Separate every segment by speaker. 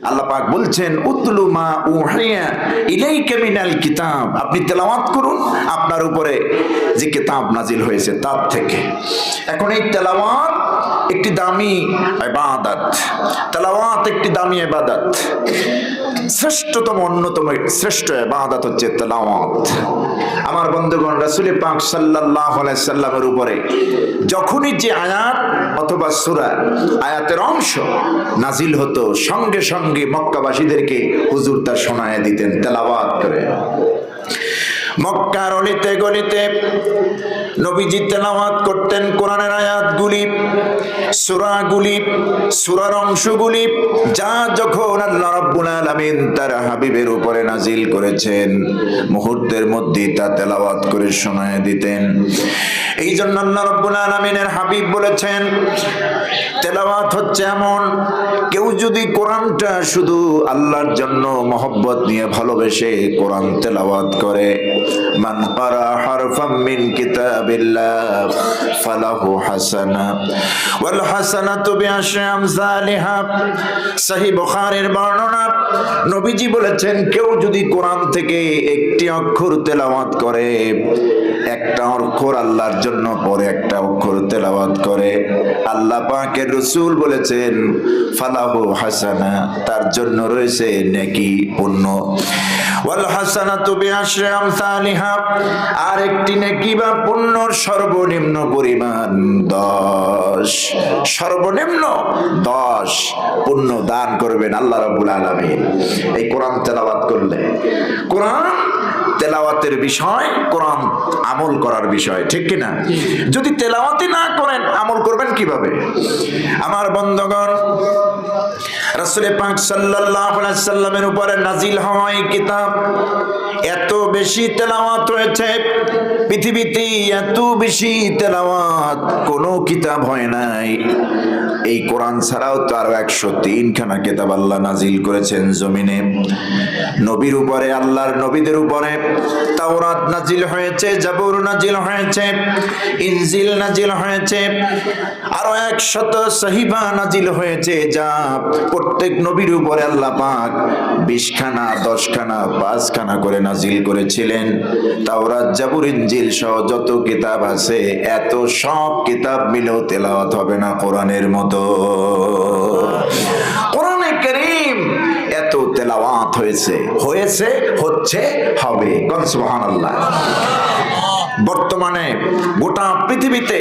Speaker 1: আল্লাহ পাক বলছেন উতলু মা উহিয়া ইলাইকা মিনাল কিতাব, আপনি তেলাওয়াত করুন আপনার উপরে যে কিতাব নাজিল হয়েছে তার থেকে। এখন এই তেলাওয়াত একটি দামি ইবাদত, তেলাওয়াত একটি দামি ইবাদত, শ্রেষ্ঠতম অন্যতম শ্রেষ্ঠ ইবাদত হচ্ছে তেলাওয়াত। আমার বন্ধুগণ, রাসূল পাক সাল্লাল্লাহু আলাইহি সাল্লামের উপরে যখনই যে আয়াত অথবা সূরা আয়াতের অংশ নাজিল হতো সঙ্গে সঙ্গে মক্কাবাসীদেরকে হুজুর তা শোনায় দিতেন তেলাওয়াত করে। মক্কার অলিতে গলিতে নবীজি তেলাওয়াত করতেন কোরআনের আয়াতগুলি, সূরাগুলি, সূরার অংশগুলি যা যখন আল্লাহ রাব্বুল আলামিন তার হাবিবের উপরে নাজিল করেছেন মুহূর্তের মধ্যেই তা তেলাওয়াত করে শোনায় দিতেন। এই জন্য আল্লাহ রাব্বুল আলামিনের হাবিব বলেছেন তেলাওয়াত হচ্ছে এমন, কেউ যদি কোরআনটা শুধু আল্লাহর জন্য মহব্বত নিয়ে ভালোবেসে কোরআন তেলাওয়াত করে, মান ক্বারা হারফাম মিন কিতাবিল্লাহ ফালাহু হাসানা ওয়াল হাসানাতু বিআশরি আমসালিহা। সহিহ বুখারীর বর্ণনা, নবীজি বলেছেন কেউ যদি কোরআন থেকে একটি অক্ষর তেলাওয়াত করে, একটা অক্ষর আল্লাহর জন্য পরে একটা অক্ষর তেলাওয়াত করে, আল্লাহ পাকের রাসূল বলেছেন ফালাহু হাসানা, তার জন্য রয়েছে নেকি পুণ্য। ওয়াল হাসানাতু বিআশরি আমসালিহা, আর একটি নেকি বা পুণ্যর সর্বনিম্ন পরিমাণ 10, সর্বনিম্ন 10 পুণ্য দান করবেন আল্লাহ রাব্বুল আলামিন এই কোরআন তেলাওয়াত করলে। কোরআন তেলাওয়াতের বিষয়, কোরআন আমল করার বিষয়, ঠিক কিনা? যদি তেলাওয়াতই না করেন আমল করবেন কিভাবে? আমার বন্ধুগণ, রাসূল পাক সাল্লাল্লাহু আলাইহি সাল্লামের উপরে নাজিল হওয়া এই কিতাব এত বেশি তেলাওয়াত হয়েছে, পৃথিবীতে এত বেশি তেলাওয়াত কোনো কিতাব হয় নাই। এই কোরআন ছাড়াও তো আরো 103 খানা কিতাব আল্লাহ নাজিল করেছেন জমিনে। নবীর উপরে, আল্লাহর নবীদের উপরে তাওরাত নাজিল হয়েছে, জাবুর নাজিল হয়েছে, ইনজিল নাজিল হয়েছে, আরো 100 সহিফা নাজিল হয়েছে, যা প্রত্যেক নবীর উপরে আল্লাহ পাক 20 খানা, 10 খানা, 5 খানা করে নাজিল করেছিলেন। তাওরাত, জাবুর, ইনজিল সহ যত কিতাব আছে এত সব কিতাব মিলেও তেলাওয়াত হবে না কোরআনের মতো। কোরআনে কারীম এত তেলাওয়াত হয়েছে, হচ্ছে, হবে। কোন সুবহানাল্লাহ। বর্তমানে গোটা পৃথিবীতে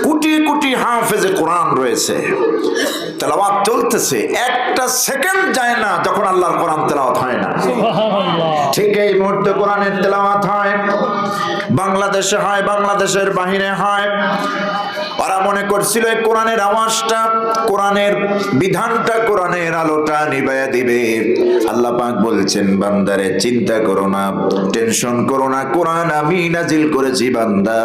Speaker 1: কোটি কোটি হাফেজে কোরআন রয়েছে, তেলাওয়াত চলতেছে, একটা সেকেন্ড যায় না যখন আল্লাহর কোরআন তেলাওয়াত হয় না। ঠিক এই মুহূর্তে কোরআনের তেলাওয়াত হয়, বাংলাদেশে হয়, বাংলাদেশের বাহিরে হয়। ওরা মনে করছিল এই কোরআনের আওয়াজটা, কোরআনের বিধানটা, কোরআনের আলোটা নিভাইয়া দিবে। আল্লাহ পাক বলছেন বান্দারে চিন্তা করো না, টেনশন করো না, কোরআন আমি নাজিল করেছি বান্দা,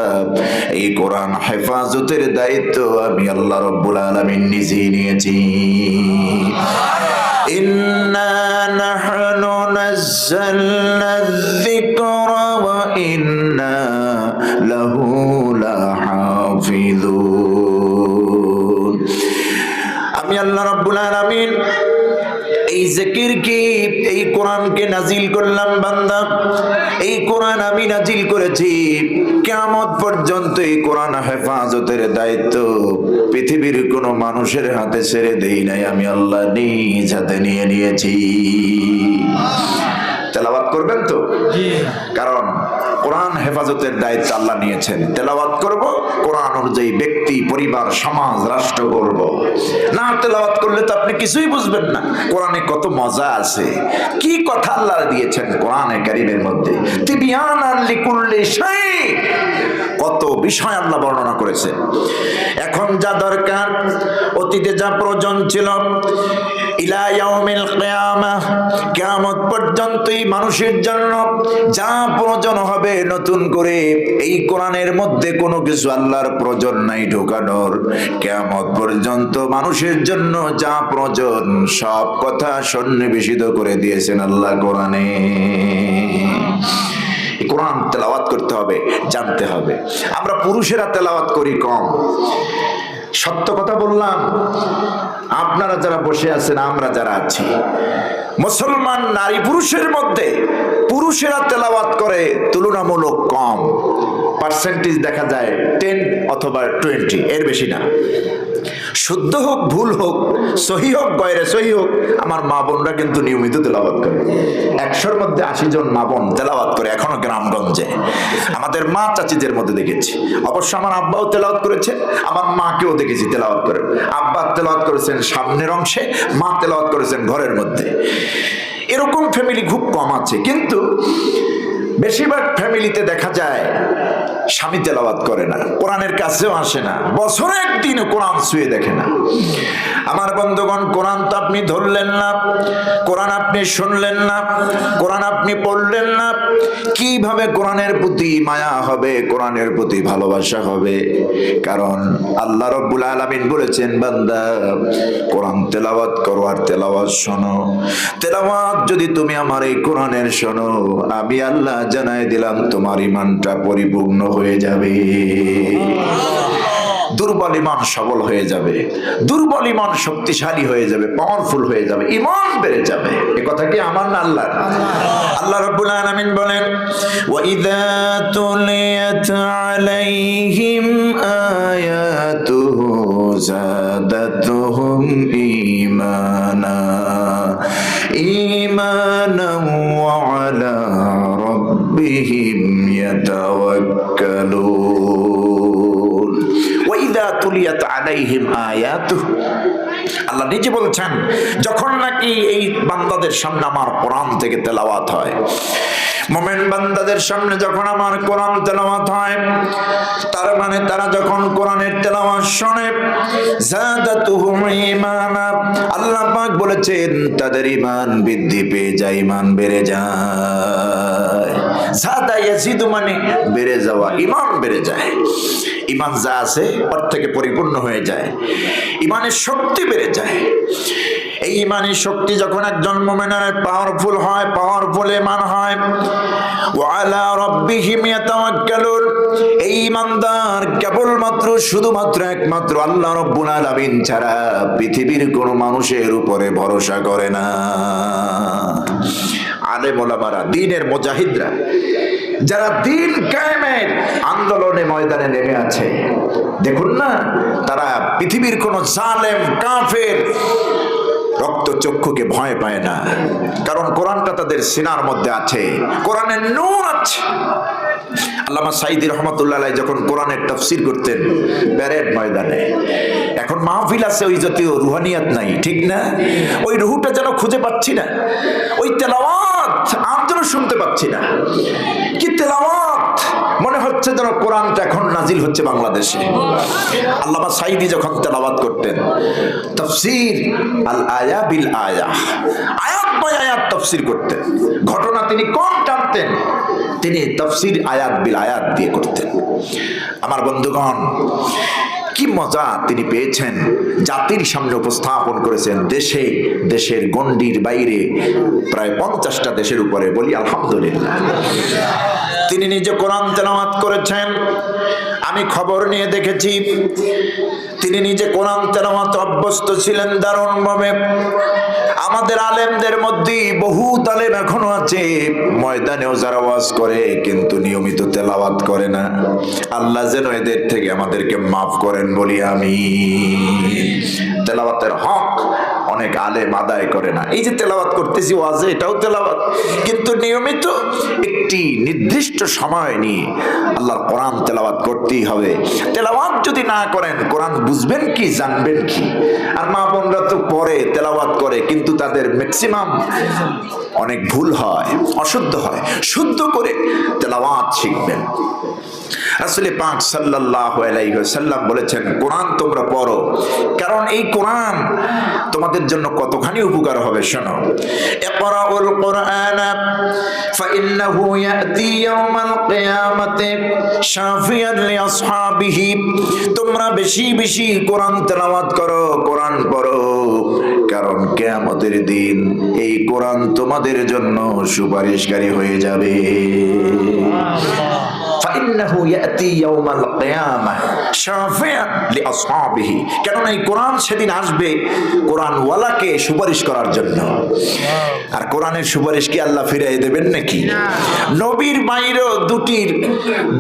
Speaker 1: এই কোরআন হেফাজতের দায়িত্ব আমি আল্লাহ রাব্বুল আলামিন নিজেই নিয়েছি। ইন্না নাহনু নাযালনা যিকরা ওয়া ইন্না লাহু লাহাফিজুন। আমি আল্লাহ রাব্বুল আলামিন এই জিকিরকে, এই কোরআনকে নাজিল করলাম বান্দা, এই কোরআন আমি নাজিল করেছি। কিয়ামত পর্যন্ত এই কোরআন হেফাজতের দায়িত্ব পৃথিবীর কোনো মানুষের হাতে ছেড়ে দেই নাই, আমি আল্লাহ নিজ হাতে নিয়ে নিয়েছি। তেলাওয়াত করবেন তো? কারণ কোরআন হেফাজতের দায়িত্ব আল্লাহ নিয়েছেন। তেলাওয়াত করব, কোরআন অনুযায়ী ব্যক্তি, পরিবার, সমাজ, রাষ্ট্র করব। না তেলাওয়াত করলে তো আপনি কিছুই বুঝবেন না কোরআনে কত মজা আছে, কি কথা আল্লাহ দিয়েছেন কোরআনে কারীমের মধ্যে। তিবিয়ানান লিকুল্লি শাই, কত বিষয় আল্লাহ বর্ণনা করেছেন। এখন যা দরকার, অতীতে যা প্রয়োজন ছিল, ইলা ইয়াউমিল কিয়ামাহ, কিয়ামত পর্যন্তই মানুষের জন্য যা প্রয়োজন হবে নতুন করে, এই কোরআনের মধ্যে কোনো কিছু আল্লাহর প্রয়োজন নাই ঢোকানোর। কিয়ামত পর্যন্ত মানুষের জন্য যা প্রয়োজন সব কথা সন্নিবেশিত করে দিয়েছেন আল্লাহ কোরআনে। কোরআন তেলাওয়াত করতে হবে, জানতে হবে। আমরা পুরুষেরা তেলাওয়াত করি কম, সত্য কথা বললাম। আপনারা যারা বসে আছেন, আমরা যারা আছি, মুসলমান নারী পুরুষের মধ্যে পুরুষেরা তেলাওয়াত করে তুলনামূলক কম, পার্সেন্টেজ দেখা যায় 10 অথবা 20, এর বেশি না। শুদ্ধ হোক ভুল হোক, সহি হোক গয়রে সহি হোক, আমার মা বোনরা কিন্তু নিয়মিত তেলাওয়াত করে। 100-র মধ্যে 80 জন মা বোন তেলাওয়াত করে এখনো গ্রামগঞ্জে। আমাদের মা চাচিদের মধ্যে দেখেছি। অবশ্য আমার আব্বাও তেলাওয়াত করেছে, আমার মাকেও দেখেছি তেলাওয়াত করে। আব্বা তেলাওয়াত করেছেন সামনের অংশে, মা তেলাওয়াত করেছেন ঘরের মধ্যে। এরকম ফ্যামিলি খুব কম আছে, কিন্তু বেশিরভাগ ফ্যামিলিতে দেখা যায় স্বামী তেলাওয়াত করে না, কোরআনের কাছেও আসে না, বছরে একদিনও কোরআন ছুঁয়ে দেখে না। আমার বন্ধুগণ, কোরআন তো আপনি ধরলেন না, কোরআন আপনি শুনলেন না, কোরআন আপনি পড়লেন না, কিভাবে কোরআনের প্রতি মায়া হবে, কোরআনের প্রতি ভালোবাসা হবে? কারণ আল্লাহ রাব্বুল আলামিন বলেছেন, বান্দা কোরআন তেলাওয়াত করো আর তেলাওয়াত শোনো। তেলাওয়াত যদি তুমি আমার এই কোরআনের শোনো, আমি আল্লাহ জানাই দিলাম তোমার ঈমানটা পরিপূর্ণ হয়ে যাবে। দুর্বল ঈমান সবল হয়ে যাবে, দুর্বল ঈমান শক্তিশালী হয়ে যাবে, পাওয়ারফুল হয়ে যাবে, ঈমান বেড়ে যাবে। এই কথা কি আমার না আল্লাহর? আল্লাহ রাব্বুল আলামিন বলেন, ওয়া ইযা তুলিয়াত আলাইহিম আয়াতুহু যাদাতুহুম ঈমানা ঈমানান ওয়া আলা রাব্বিহিম ইয়াতাওয়াক্কালুন। ওয়া ইযা তুলিয়াত আলাইহিম আয়াতুহু, আল্লাহ নিজে বলছেন, যখন নাকি এই বান্দাদের সামনে আমার কোরআন থেকে তেলাওয়াত হয়, মুমিন বান্দাদের সামনে যখন আমার কোরআন তেলাওয়াত হয়, তার মানে তারা যখন কোরআনের তেলাওয়াত শুনে, যাদাতুহুম ঈমানা, আল্লাহ পাক বলেছেন তাদের ঈমান বৃদ্ধি পেয়ে যায়, ঈমান বেড়ে যায়। যাদা ইয়াজিদু মানে বেড়ে যাওয়া, ঈমান বেড়ে যায়। ঈমান যা আছে ওর থেকে পরিপূর্ণ হয়ে যায়, ঈমানের শক্তি বেড়ে যায়। এই ঈমানের শক্তি যখন একজন মুমিনের পাওয়ারফুল হয়, পাওয়ারফুল ঈমান হয়, ওয়া আলা রাব্বিহিম ইয়াতাওয়াক্কালুন, এই ঈমানদার কেবলমাত্র শুধুমাত্র একমাত্র আল্লাহ রাব্বুল আলামিন ছাড়া পৃথিবীর কোনো মানুষের উপরে ভরসা করে না। আলেম ওলামারা, দ্বীনের মুজাহিদরা, যারা দ্বীন কায়েমের আন্দোলনে ময়দানে নেমে আছে, দেখুন না, তারা পৃথিবীর কোন জালেম কাফের রক্তচক্ষুকে ভয় পায় না, কারণ কোরআনটা তাদের সিনার মধ্যে আছে, কোরআনের নূর আছে। আল্লামা সাঈদী রহমাতুল্লাহ আলাইহি যখন কোরআনের তাফসীর করতেন প্যারেড ময়দানে, এখন মাহফিল আছে, ওই জাতীয় রুহানিয়াত নাই, ঠিক না? ওই রুহুটা যেন খুঁজে পাচ্ছি না, ওই তেলাওয়াত আর যেন শুনতে পাচ্ছি না। কি তেলাওয়াত! মনে হচ্ছে যেন কোরআনটা এখন নাজিল হচ্ছে বাংলাদেশে। আল্লামা সাঈদী যখন তেলাওয়াত করতেন, তাফসীর আল আয়া বিল আয়া, আয়াত বাই আয়াত তাফসীর করতেন। ঘটনা তিনি কম টানতেন, তিনি তাফসীর আয়াত বিল আয়াত দিয়ে করতেন। আমার বন্ধুগণ, কি মজা তিনি পেয়েছেন, জাতির সামনে উপস্থাপন করেছেন, দেশে দেশের গণ্ডির বাইরে প্রায় 50টা দেশের উপরে, বলি আলহামদুলিল্লাহ। তিনি নিজে কোরআন তেলাওয়াত করেছেন, আমি খবর নিয়ে দেখেছি, তিনি নিজে কোরআন তেলাওয়াত অভ্যস্ত ছিলেন দারুণভাবে। আমাদের আলেমদের মধ্যে বহু আলেম এখনো আছে, ময়দানেও যারা ওয়াজ করে কিন্তু নিয়মিত তেলাওয়াত করে না। আল্লাহ যেন এদের থেকে আমাদেরকে মাফ করেন, বলি আমি। তেলাওয়াতের হক অনেক আলেম আদায় করে না। এই যে তেলাওয়াত করতেছি ওয়াজে, এটাও তেলাওয়াত, কিন্তু নিয়মিত একটি নির্দিষ্ট সময় নিয়ে আল্লাহর কোরআন তেলাওয়াত করতেই হবে। তেলাওয়াত যদি না করেন কোরআন বুঝবেন কি, জানবেন কি? আর মা বোনরা তো পড়ে, তেলাওয়াত করে, কিন্তু তাদের ম্যাক্সিমাম অনেক ভুল হয়, অশুদ্ধ হয়। শুদ্ধ করে তেলাওয়াত শিখবেন। রাসূল পাক সাল্লাল্লাহু আলাইহি ওয়াসাল্লাম বলেছেন, কোরআন তোমরা পড়ো, কারণ এই কোরআন তোমাদের জন্য কতখানি উপকার হবে। শোনো, ইকরাউল কুরআনা ফাইন্নাহু ইয়াতি ইয়াউমাল কিয়ামাতি শাফিয়ান লিআসহাবিহি, তোমরা বেশি বেশি কোরআন তেলাওয়াত করো, কোরআন পড়ো, কারণ কিয়ামতের দিন এই কোরআন তোমাদের জন্য সুপারিশকারী হয়ে যাবে। ফাইন্নাহু ইয়াতি ইয়াউমাল কিয়ামাহ শাফিআন লিআসহাবিহি, কেননা এই কোরআন সেদিন আসবে কোরআন ওয়ালাকে সুপারিশ করার জন্য। আর কোরআনের সুপারিশ কি আল্লাহ ফিরিয়ে দেবেন নাকি? নবীর বাইরেও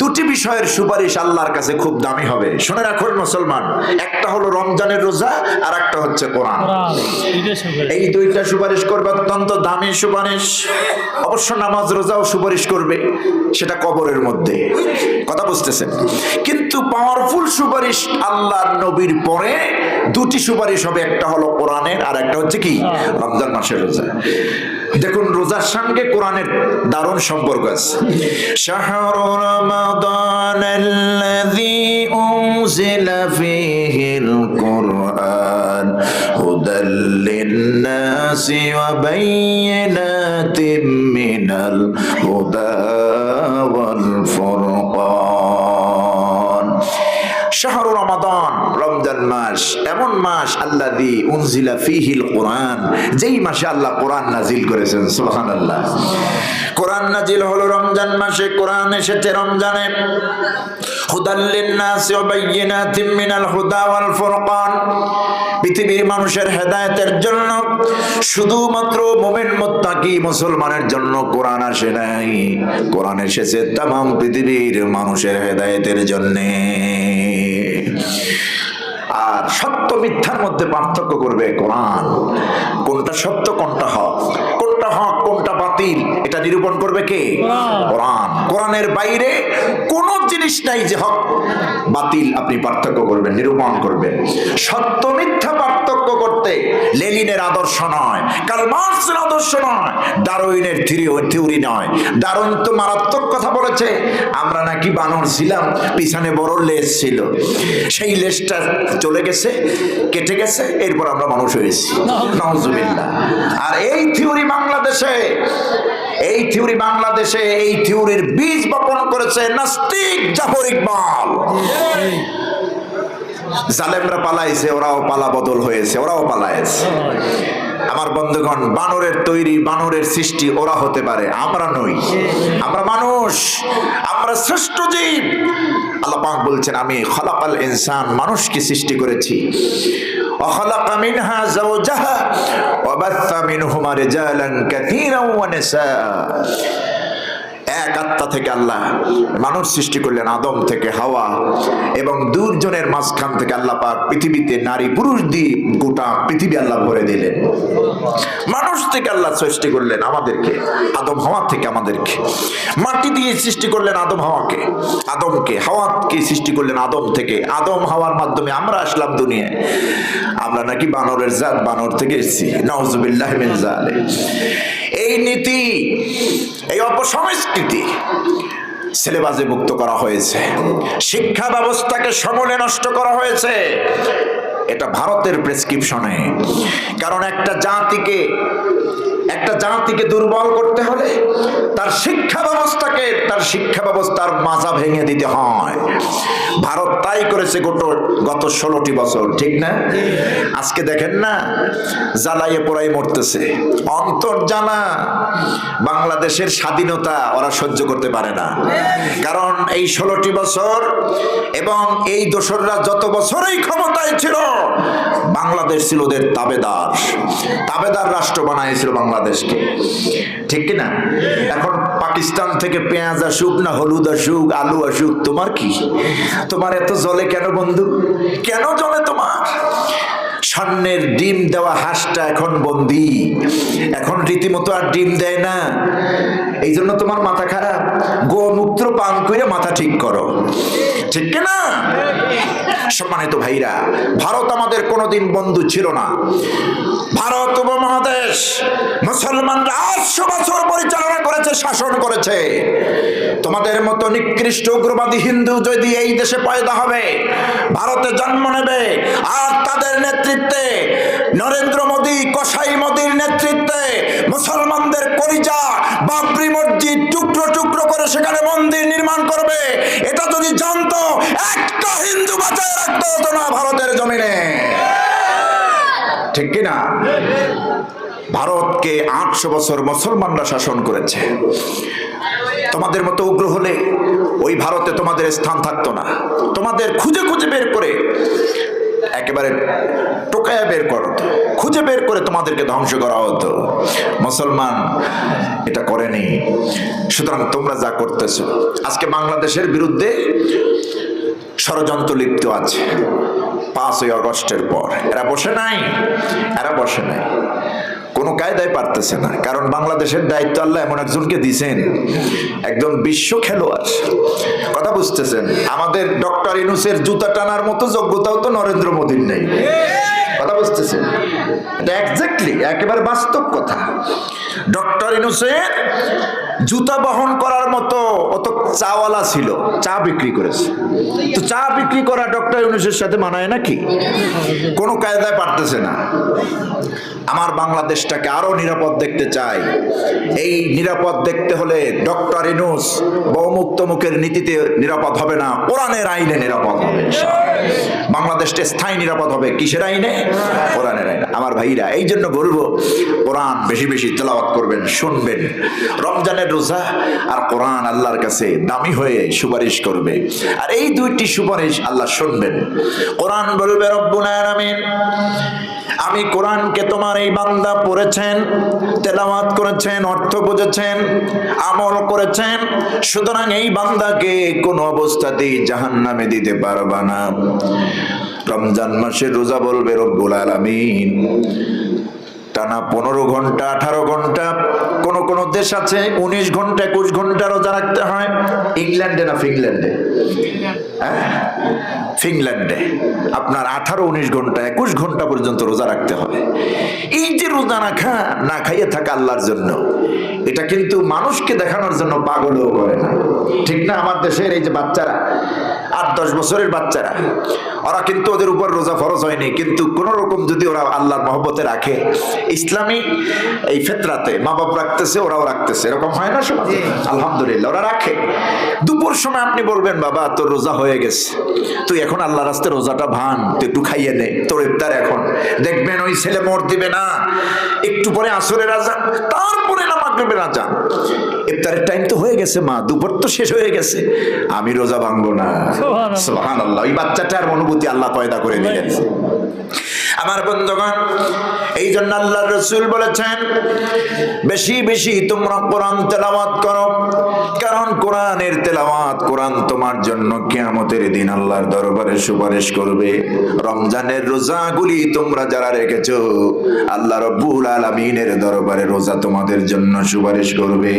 Speaker 1: দুটি বিষয়ের সুপারিশ আল্লাহর কাছে খুব দামি হবে। শুনে রাখুন মুসলমান, একটা হলো রমজানের রোজা, আর একটা হচ্ছে কোরআন। এই দুইটা সুপারিশ করবে, অত্যন্ত দামি সুপারিশ। অবশ্য নামাজ রোজাও সুপারিশ করবে, সেটা কবরের মধ্যে, কথা বুঝতেছেন। কিন্তু পাওয়ারফুল সুপারিশ আল্লাহর নবীর পরে দুটি সুপারিশ হবে, একটা হলো কোরআনের, আর একটা হচ্ছে কি রমজান মাসের রোজা। দেখুন রোজার সঙ্গে কোরআনের দারুণ সম্পর্ক আছে। শাহরু রমাদানাল্লাযী উনজিলা ফীহিল কুরআন হুদাল লিন-নাসি ওয়া বায়্যিনাতিম মিনাল হুদা ওয়াল ফুরকান। শাহরু রমাদান, রমজান মাস এমন মাস, আল্লাযী উনজিলা ফীহিল কুরআন, যেই মাসে আল্লাহ কোরআন নাজিল করেছেন। সুবহানাল্লাহ। কোরআন নাজিল হলো রমজান মাসে, কোরআন এসেছে রমজানে। হুদাল লিন-নাসি ওয়া বায়্যিনাতিম মিনাল হুদা ওয়াল ফুরকান, পৃথিবীর মানুষের হেদায়েতের জন্য, শুধুমাত্র মুমিন মুত্তাকি মুসলমানের জন্য কোরআন আসে নাই। কোরআন এসেছে তামাম পৃথিবীর মানুষের হেদায়েতের জন্য। আর সত্য মিথ্যার মধ্যে পার্থক্য করবে কোরআন। কোনটা সত্য, কোনটা হক, কোনটা হক, কোনটা বাতিল, এটা নিরূপণ করবে কে? কোরআন। কোরআনের বাইরে কোন জিনিস নাই যে হক বাতিল আপনি পার্থক্য করবেন, নিরূপণ করবেন। সত্য মিথ্যা পার্থক্য করতে লেনিনের আদর্শ নয়, কার্ল মার্কসের আদর্শ নয়, ডারউইনের থিওরি নয়। ডারউইন তো মারাত্মক কথা বলেছে, আমরা নাকি বানর ছিলাম, পিছনে বড় লেজ ছিল, সেই লেজটা চলে গেছে, কেটে গেছে, এরপর আমরা মানুষ হয়েছি। নাউজুবিল্লাহ। আর এই থিওরি বাংলাদেশে এই থিওরির বীজ বপন করেছে নাস্তিক জাফর ইকবাল। জালেমরা পালাইছে, ওরাও পালা বদল হয়েছে, ওরাও পালাইছে। আমার বন্ধুগণ, বানরের তৈরি, বানরের সৃষ্টি ওরা হতে পারে, আমরা নই। আমরা মানুষ, আমরা শ্রেষ্ঠ জীব। আল্লাহ পাক বলছেন, আমি খলাকাল ইনসান, মানুষকে সৃষ্টি করেছি। ওয়া খালাকা মিনহা যাওজাহা ওয়া বাথা মিনহুমা রিজালান কাসীরান ওয়া নিসা। এক আত্মা থেকে আল্লাহ মানুষ সৃষ্টি করলেন, আদম থেকে হাওয়া, এবং দুজনের মাঝখান থেকে আল্লাহ পাক পৃথিবীতে নারী পুরুষ দিয়ে গোটা পৃথিবী আল্লাহ ভরে দিলেন। মানুষ থেকে আল্লাহ সৃষ্টি করলেন আমাদেরকে, আদম হাওয়া থেকে আমাদেরকে। মাটি দিয়ে সৃষ্টি করলেন আদমকে, হাওয়াকে সৃষ্টি করলেন আদম থেকে। আদম হাওয়ার মাধ্যমে আমরা আসলাম দুনিয়ায়। আমরা নাকি বানরের জাত, বানর থেকে এসেছি। নাউজুবিল্লাহ মিন যালিক। এই নীতি, এই অপসংস্কৃতি সিলেবাসে মুক্ত করা হয়েছে, শিক্ষা ব্যবস্থাকে সমূলে নষ্ট করা হয়েছে। এটা ভারতের প্রেসক্রিপশনে। কারণ একটা জাতিকে দুর্বল করতে হলে তার শিক্ষা ব্যবস্থার মাজা ভেঙে দিতে হয়। ভারত তাই করেছে গত 16টি বছর, ঠিক না? আজকে দেখেন না, জ্বালাইয়ে পোড়াই মরতেছে, অন্তর জ্বালা। বাংলাদেশের স্বাধীনতা ওরা সহ্য করতে পারে না, কারণ এই 16টি বছর এবং এই দোসররা যত বছরই ক্ষমতায় ছিল, বাংলাদেশ ছিল ওদের তাবেদার রাষ্ট্র বানাইছিল বাংলাদেশকে, ঠিক কিনা? এখন পাকিস্তান থেকে পেঁয়াজ আসুক না হলুদ আসুক, আলু আসুক, তোমার কি? তোমার এত জ্বলে কেন বন্ধু? কেন জ্বলে তোমার? স্বর্ণের ডিম দেওয়া হাঁসটা এখন বন্দি, এখন রীতিমতো আর ডিম দেয় না। এই জন্য তোমার মাথা খারাপ। গোমূত্র পান করে মাথা ঠিক করো, ঠিক কিনা? সম্মানিত ভাইরা, ভারত আমাদের কোনোদিন বন্ধু ছিল না। ভারত উপমহাদেশ মুসলমানরা 800 বছর পরিচালনা করেছে, শাসন করেছে। তোমাদের মতো নিকৃষ্ট উগ্রবাদী হিন্দু যদি এই দেশে পয়দা হবে, ভারতে জন্ম নেবে, আর তাদের নেতৃত্বে নরেন্দ্র মোদী, কসাই মোদীর নেতৃত্বে মুসলমানদের কলিজা বাবরি মসজিদ টুকরো টুকরো করে সেখানে মন্দির নির্মাণ করবে, এটা যদি জানতো, একটা হিন্দু বাঁচায় রাখতে হতো না ভারতের জমিনে, ঠিক কিনা? ভারতকে 800 বছর মুসলমানরা শাসন করেছে। তোমাদের মতো উগ্র হলে ওই ভারতে তোমাদের স্থান থাকতো না। তোমাদের খুঁজে খুঁজে বের করে একেবারে টোকায়া বের করতো, খুঁজে বের করে তোমাদেরকে ধ্বংস করা হতো। মুসলমান এটা করেনি। সুতরাং তোমরা যা করতেছো, আজকে বাংলাদেশের বিরুদ্ধে ষড়যন্ত্র লিপ্ত আছে 5ই আগস্টের পর। এরা বসে নাই, কোনো কায়দায় পারতেছে না। কারণ বাংলাদেশের দায়িত্ব আল্লাহ এমন একজনকে দিছেন, একজন বিশ্ব খেলোয়াড়। কথা বুঝতেছেন? আমাদের ডক্টর ইউনূসের জুতা টানার মতো যোগ্যতাও তো নরেন্দ্র মোদীর নেই। কথা বুঝতেছেন? এটা এক্স্যাক্টলি একেবারে বাস্তব কথা। ডক্টর ইউনূসের জুতা বহন করার মতো অত চাওয়ালা ছিল, চা বিক্রি করেছে। তো চা বিক্রি করা ডক্টর ইউনূসের সাথে মানায় নাকি? কোনো কায়দায় পারতেছে না। আমার বাংলাদেশটাকে আরো নিরাপদ দেখতে চাই। এই নিরাপদ দেখতে হলে ডক্টর ইউনূস বহুমুক্ত মুখের নীতিতে নিরাপদ হবে না, কোরআনের আইনে নিরাপদ হবে। বাংলাদেশটা স্থায়ী নিরাপদ হবে কিসের আইনে? কোরআনের আইনে। আমার ভাইরা, এই জন্য বলবো কোরআন বেশি বেশি তেলাওয়াত করবেন, শুনবেন। রমজানের রোজা আর কোরআন আল্লাহর কাছে দামি হয়ে সুপারিশ করবে, আর এই দুইটি সুপারিশ আল্লাহ শুনবেন। কোরআন বলবে রব্বুল আলামিন, আমি কোরআনকে তোমার এই বান্দা পড়েছেন, তেলাওয়াত করেছেন, অর্থ বুঝেছেন, আমল করেছেন, সুতরাং এই বান্দাকে কোন অবস্থাতেই জাহান্নামে দিতে পারবা না। রমজান মাসের রোজা বলবে রব্বুল আলামিন টানা 15 ঘন্টা 18 ঘন্টা, কোন কোন দেশ আছে 19 ঘন্টা 21 ঘন্টা রোজা রাখতে হয়। ইংল্যান্ডে না ফিনল্যান্ডে? ফিনল্যান্ডে আপনার 18-19 ঘন্টা 21 ঘন্টা পর্যন্ত রোজা রাখতে হবে। এই যে রোজা না খাইয়ে থাকা আল্লাহর জন্য, এটা কিন্তু মানুষকে দেখানোর জন্য পাগলও করে না, ঠিক না? আমার দেশের এই যে বাচ্চারা 8-10 বছরের বাচ্চারা, ওরা কিন্তু ওদের উপর রোজা ফরজ হয়নি, কিন্তু কোন রকম যদি ওরা আল্লাহর মহব্বতে রাখে, ইসলামী এই ফিতরাতে মা বাপ রাখতেছে, ওরাও রাখতেছে, এরকম হয় না সমাজে? আলহামদুলিল্লাহ ওরা রাখে। দুপুর সময় আপনি বলবেন বাবা তোর রোজা হয়ে গেছে, তুই এখন আল্লাহর রাস্তায় রোজাটা ভাঙ, তুই একটু খাইয়ে নে, তোর ইফতার এখন। দেখবেন ওই ছেলে মোট দিবে না, একটু পরে আসরের আজান, তারপরে না মাগরিবের আজান, ইফতারের টাইম তো হয়ে গেছে, মা দুপুর তো শেষ হয়ে গেছে, আমি রোজা ভাঙবো না। সুবহানাল্লাহ। ওই বাচ্চাটার অনুভূতি আল্লাহ পয়দা করে দিলেন। আমার বন্ধুগণ, এই জন্য আল্লাহর রাসূল বলেছেন বেশি বেশি তোমরা কোরআন তেলাওয়াত করো, কারণ কোরআনের তেলাওয়াত, কোরআন তোমার জন্য কিয়ামতের দিন আল্লাহর দরবারে সুপারিশ করবে। রমজানের রোজাগুলি তোমরা যারা রেখেছো, আল্লাহ রাব্বুল আলামিনের দরবারে রোজা তোমাদের জন্য সুপারিশ করবে।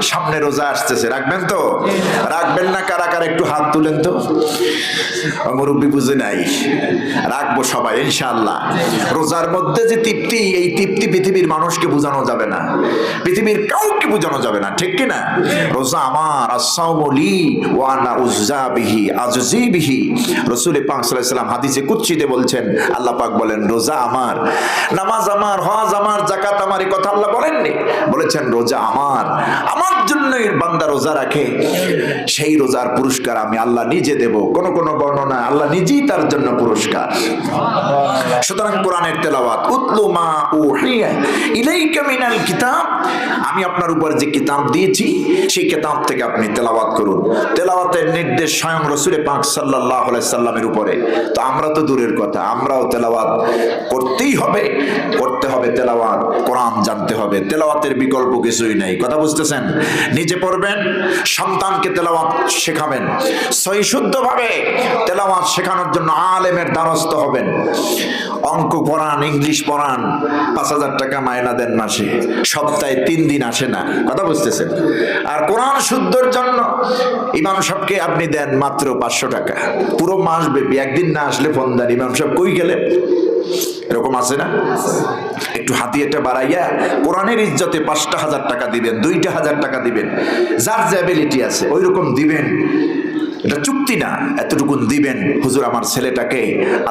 Speaker 1: সামনে রোজা আসতেছে, রাখবেন তো? রাখবেন না কারা কারা একটু হাত তুলেন তো। মুরব্বি বুঝে নাই, রাখবো সবাই ইনশাআল্লাহ। রোজার মধ্যে যে তৃপ্তি, এই তৃপ্তি পৃথিবীর মানুষকে বোঝানো যাবে না, পৃথিবীর কাউকে বোঝানো যাবে না, ঠিক কি না? রোজা আমার, আস-সাওমু লি ওয়া আনা উযযা বিহি আজজি বিহি। রাসূল পাক সাল্লাল্লাহু আলাইহি ওয়াসাল্লাম হাদিসে কুদসিতে বলছেন, আল্লাহ পাক বলেন রোজা আমার, নামাজ আমার, হজ আমার, যাকাত আমার। এই কথা আল্লাহ বলেননি, বলেছেন রোজা আমার, আমার জন্যই বান্দা রোজা রাখে, সেই রোজার পুরস্কার আমি আল্লাহ নিজে দেব। কোন কোন বর্ণনা আল্লাহ নিজেই তার জন্য পুরস্কার। সুতরাং কোরআনের তেলাওয়াত, উতলু মা উহিয়া ইলাইকা মিনাল কিতাব, আমি আপনার উপর যে কিতাব দিয়েছি সেই কিতাব থেকে আপনি তেলাওয়াত করুন। তেলাওয়াতের নির্দেশ স্বয়ং রাসূল পাক সাল্লাল্লাহু আলাইহি সাল্লামের উপরে। তো আমরা তো দূরের কথা, আমরাও তেলাওয়াত করতেই হবে, করতে হবে তেলাওয়াত, কোরআন জানতে হবে। তেলাওয়াতের বিকল্প কিছুই নাই। কথা বুঝতেছেন? নিজে পড়বেন, সন্তানকে তেলাওয়াত শেখাবেন, সহি শুদ্ধভাবে তেলাওয়াত শেখানোর জন্য আলেমের দ্বারস্থ হবেন। অঙ্ক পড়ান, ইংলিশ পড়ান, 5,000 টাকা মায়না দেন মাসে, সপ্তাহে 3 দিন আসে না। কথা বুঝতেছেন? আর কোরআন শুদ্ধর জন্য ইমাম সাহেবকে আপনি দেন মাত্র 500 টাকা, পুরো মাস ব্যাপী। একদিন না আসলে ফোন দেন, ইমাম সাহেব কই গেলেন? এরকম আছে না? একটু হাতিয়াটা বাড়াইয়া কোরআনের ইজ্জতে 5,000 টাকা দিবেন, 2,000 টাকা দিবেন, যার যে অ্যাবিলিটি আছে ওই রকম দিবেন। এটা চুক্তি না, এতটুকুন দিবেন। হুজুর আমার ছেলেটাকে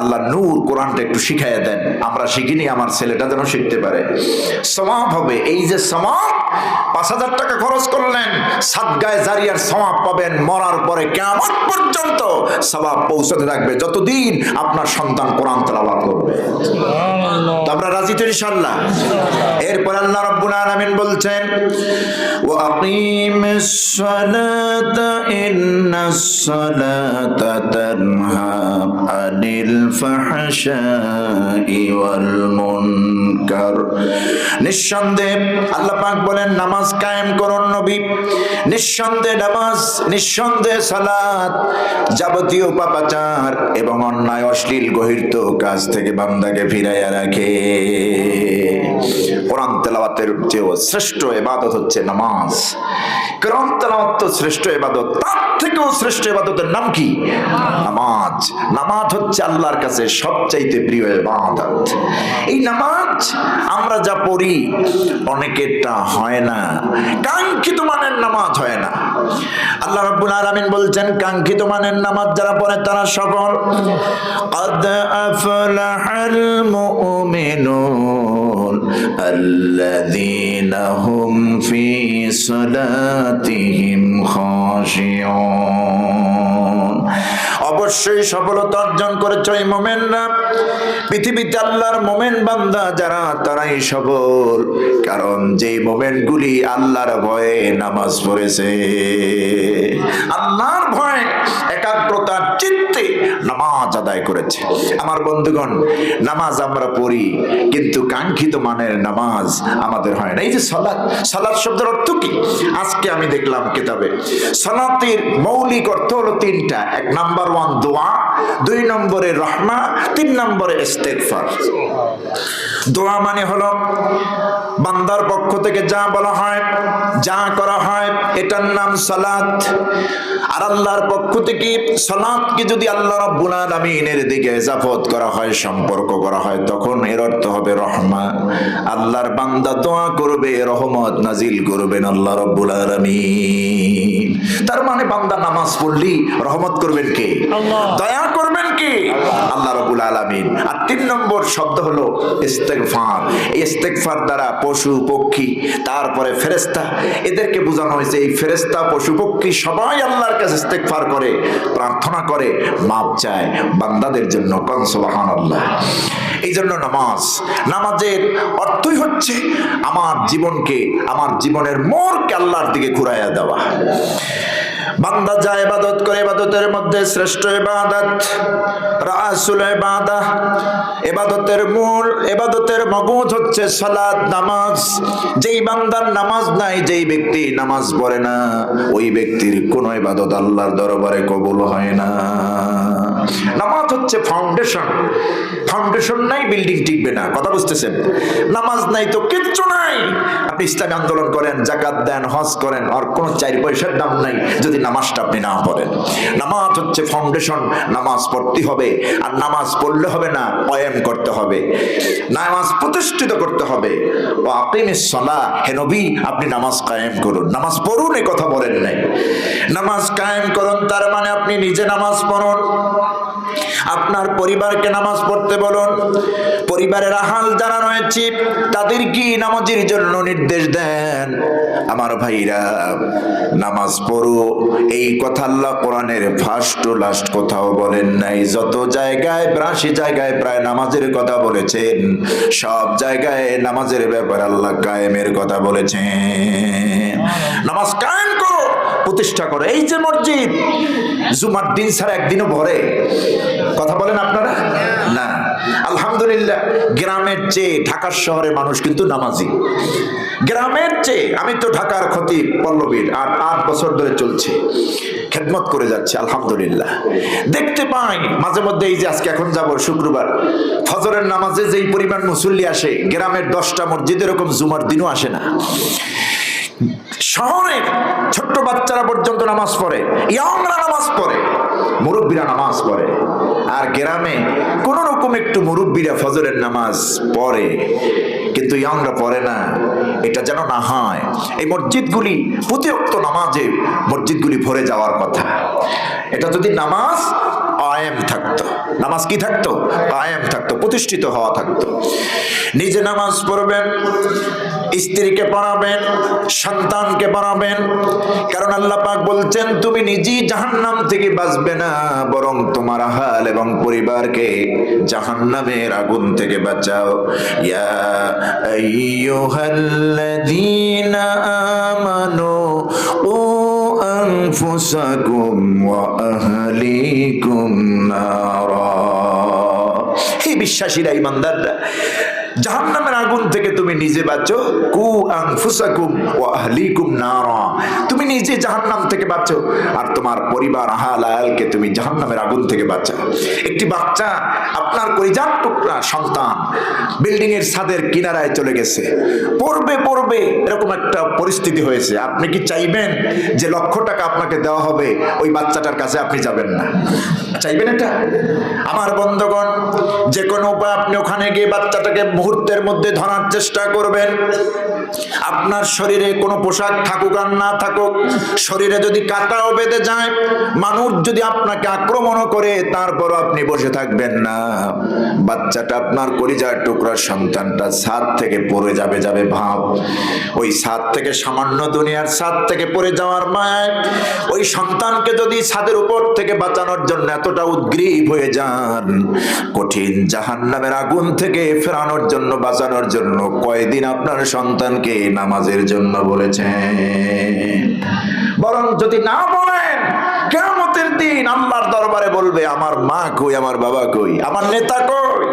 Speaker 1: আল্লাহ নূর কোরআনটা একটু শিখাইয়া দেন, আমরা শিখিনি, আমার ছেলেটা যেন শিখতে পারে। সওয়াব হবে। এই যে সওয়াব, 5,000 টাকা খরচ করলেন, সাদগায়ে জারিয়ার সওয়াব পাবেন। মরার পরে কিয়ামত পর্যন্ত সওয়াব পৌঁছতে থাকবে, যতদিন আপনার সন্তান কোরআন তেলাওয়াত করবে। তো আমরা রাজি তো ইনশাআল্লাহ? এরপর আল্লাহ রাব্বুল আলামিন বলছেন, ওয়া আকিমিস সালাতা ইন্নাস সালাতা তানহা আনিল ফাহশাই ওয়াল মুনকার। নিঃসন্দেহে আল্লাহ পাক বলেন নামাজ কায়েম করুন নবী। নিঃসন্দেহে নামাজ, নিঃসন্দেহে সালাত যাবতীয় পাপাচার এবং অন্যায় অশ্লীল গহির্ত কাজ থেকে বান্দাকে ফিরাইয়া রাখে। কোরআন তেলাওয়াতের চেয়েও শ্রেষ্ঠ ইবাদত হচ্ছে নামাজ। কোরআন তেলাওয়াত তো শ্রেষ্ঠ ইবাদত, তার থেকেও শ্রেষ্ঠ ইবাদতের নাম কি? নামাজ। নামাজ হচ্ছে আল্লাহর কাছে সবচাইতে প্রিয় ইবাদত। এই নামাজ আমরা যা পড়ি অনেকেরটা হয় না, কাঙ্ক্ষিত মানের নামাজ হয় না। আল্লাহ রাব্বুল আলামিন বলছেন কাঙ্ক্ষিত মানের নামাজ যারা পড়ে তারা সফল। قد أفلح المؤمنون الذين هم في صلاتهم خاشعون। অবশ্যই সফলতা অর্জন করেছে এই মুমিনরা। পৃথিবীতে আল্লাহর মুমিন বান্দা যারা তারাই সফল, কারণ যে মুমিনগুলি আল্লাহর ভয়ে নামাজ পড়েছে, আল্লাহর ভয়ে একাগ্রতার চিত্তে নামাজ আদায় করেছে। আমার বন্ধুগণ, নামাজ আমরা পড়ি কিন্তু কাঙ্ক্ষিত মানের নামাজ আমাদের হয় না। এই যে সালাত, সালাত শব্দের অর্থ কি? আজকে আমি দেখলাম কিতাবে সালাতের মৌলিক অর্থ হলো তিনটা। এক নাম্বার 1 দোয়া, 2 নম্বরে রহমা, 3 নম্বরে ইস্তেগফার। দোয়া মানে হলো বান্দার পক্ষ থেকে যা বলা হয়, যা করা হয়, এটার নাম সালাত। আর আল্লাহর পক্ষ থেকে সালাতকে যদি আল্লাহ রাব্বুল আলামিনের দিকে ইজাফত করা হয়, সম্পর্ক করা হয়, তখন এর অর্থ হবে রহমা। আল্লাহর বান্দা দোয়া করবে, রহমত নাজিল করবেন আল্লাহ রাব্বুল আলামিন। তার মানে বান্দা নামাজ পড়লি রহমত করবেন কে? আল্লাহ। দয়া করবেন কে? আল্লাহ রাব্বুল আলামিন। আর 3 নম্বর শব্দ হলো ইস্তেগফার। এই ইস্তেগফার দ্বারা পশু পক্ষী, তারপরে ফেরেশতা, এদেরকে বোঝানো হয়েছে এই ফেরেশতা পশু পক্ষী সবাই আল্লাহর কাছে ইস্তেগফার করে, প্রার্থনা করে, মাপ চায় বান্দাদের জন্য। কোন সুবহানাল্লাহ। এই জন্য নামাজ, নামাজের অর্থই হচ্ছে আমার জীবনকে, আমার জীবনের মোড়কে আল্লাহর দিকে ঘুরাইয়া দেওয়া। বান্দা যা ইবাদত করে, ইবাদতের মধ্যে শ্রেষ্ঠ ইবাদত রাসুল ইবাদাহ, ইবাদতের মূল, ইবাদতের মগজ হচ্ছে সালাত, নামাজ। যেই বান্দার নামাজ নাই, যেই ব্যক্তি নামাজ পড়ে না, ওই ব্যক্তির কোন ইবাদত আল্লাহর দরবারে কবুল হয় না। নামাজ হচ্ছে ফাউন্ডেশন। ফাউন্ডেশন নাই বিল্ডিং টিকবে না। কথা বুঝতেছেন? নামাজ নাই তো কিচ্ছু নাই। আপনি ইসলামী আন্দোলন করেন, যাকাত দেন, হজ করেন, আর কোন 4 পয়সার দাম নাই যদি নামাজটা আপনি না পড়েন। নামাজ হচ্ছে ফাউন্ডেশন। নামাজ পড়তে হবে। আর নামাজ পড়লে হবে না, কায়েম করতে হবে, নামাজ প্রতিষ্ঠিত করতে হবে। ও আকিমিস সালাহ, হে নবী আপনি নামাজ কায়েম করুন। নামাজ পড়ুন এই কথা বলেন নাই, নামাজ কায়েম করুন। তার মানে আপনি নিজে নামাজ পড়ুন, আপনার পরিবারকে নামাজ পড়তে বলুন। পরিবারের আহাল যারা রয়েছে তাদের কি নামাজের জন্য নির্দেশ দেন। আমার ভাইরা, নামাজ পড়ো এই কথা আল্লাহ কোরআনের ফার্স্ট টু লাস্ট কোথাও বলেন নাই। যত জায়গায় 82 জায়গায় প্রায় নামাজের কথা বলেছেন, সব জায়গায় নামাজের ব্যাপারে আল্লাহ কায়েমের কথা বলেছেন। নামাজ কায়েম করো, প্রতিষ্ঠা করো। এই যে মসজিদ জুমার দিন ছাড়া একদিনও ভরে, কথা বলেন আপনারা না? আলহামদুলিল্লাহ, গ্রামের চেয়ে ঢাকার শহরে মানুষ কিন্তু নামাজি। গ্রামের চেয়ে, আমি তো ঢাকার খতিব পল্লবীর 8 বছর ধরে চলছে, খেদমত করে যাচ্ছে আলহামদুলিল্লাহ। দেখতে পাই মাঝে মধ্যে, এই যে আজকে এখন যাব শুক্রবার, ফজরের নামাজে যেই পরিমাণ মুসল্লি আসে, গ্রামের 10টা মসজিদ এরকম জুমার দিনও আসে না। শহরের ছোট্ট বাচ্চারা পর্যন্ত নামাজ পড়ে, ইয়ংরা নামাজ পড়ে, মুরব্বীরা নামাজ পড়ে। আর গ্রামে কোন রকম একটু মুরব্বীরা ফজরের নামাজ পড়ে, কিন্তু ইয়ংরা পড়ে না। এটা যেন না হয়। এই মসজিদগুলি প্রতি ওয়াক্ত নামাজে মসজিদগুলি ভরে যাওয়ার কথা। এটা যদি নামাজ কায়েম থাকতো, নামাজ কি থাকতো? কায়েম থাকতো, প্রতিষ্ঠিত হওয়া থাকতো। নিজে নামাজ পড়বেন, স্ত্রীকে পড়াবেন, সন্তানকে পড়াবেন। কারণ আল্লাহ পাক বলছেন তুমি নিজেই জাহান্নাম থেকে বাঁচবে না, বরং তোমার আহাল এবং পরিবারকে জাহান্নামের আগুন থেকে বাঁচাও। ইয়া আইয়ুহাল্লাযীনা আমানু আনফুসাকুম ওয়া আহলিকুম নারা। হে বিশ্বাসীরা, ঈমানদাররা, জাহান্নামের আগুন থেকে তুমি নিজে বাঁচো। কু আনফুসাকুম ওয়া আহলিকুম নারা, তুমি নিজে জাহান্নাম থেকে বাঁচো আর তোমার পরিবার আহাল আয়ালকে তুমি জাহান্নামের আগুন থেকে বাঁচাও। একটি বাচ্চা, আপনার কলিজার টুকরা সন্তান, বিল্ডিং এর ছাদের কিনারায় চলে গেছে, পড়বে পড়বে এরকম একটা পরিস্থিতি হয়েছে, আপনি কি চাইবেন যে লক্ষ টাকা আপনাকে দেওয়া হবে ওই বাচ্চাটার কাছে? আপনি যাবেন না, চাইবেন এটা? আমার বন্ধুগণ, যে কোনো উপায় আপনি ওখানে গিয়ে বাচ্চাটাকে মুহূর্তের মধ্যে ধরার চেষ্টা করবেন। আপনার শরীরে কোনো পোশাক থাকুক আর না থাকুক, শরীরে যদি কাঁটাও বেঁধে যায়, মানুষ যদি আপনাকে আক্রমণ করে, তারপরও আপনি বসে থাকবেন না। বাচ্চাটা, আপনার কলিজার টুকরার সন্তানটা ছাদ থেকে পড়ে যাবে ভাব, ওই ছাদ থেকে, সামান্য দুনিয়ার ছাদ থেকে পড়ে যাওয়ার মায় ওই সন্তানকে যদি ছাদের উপর থেকে বাঁচানোর জন্য এতটা উদ্গ্রীব হয়ে যান, কঠিন জাহান্নামের আগুন থেকে ফেরানোর জন্য, বাঁচানোর জন্য কয়দিন আপনার সন্তানকে নামাজের জন্য বলেছেন? বরং যদি না বলেন, কিয়ামতের দিন আল্লাহর দরবারে বলবে, আমার মা কই, আমার বাবা কই, আমার নেতা কই,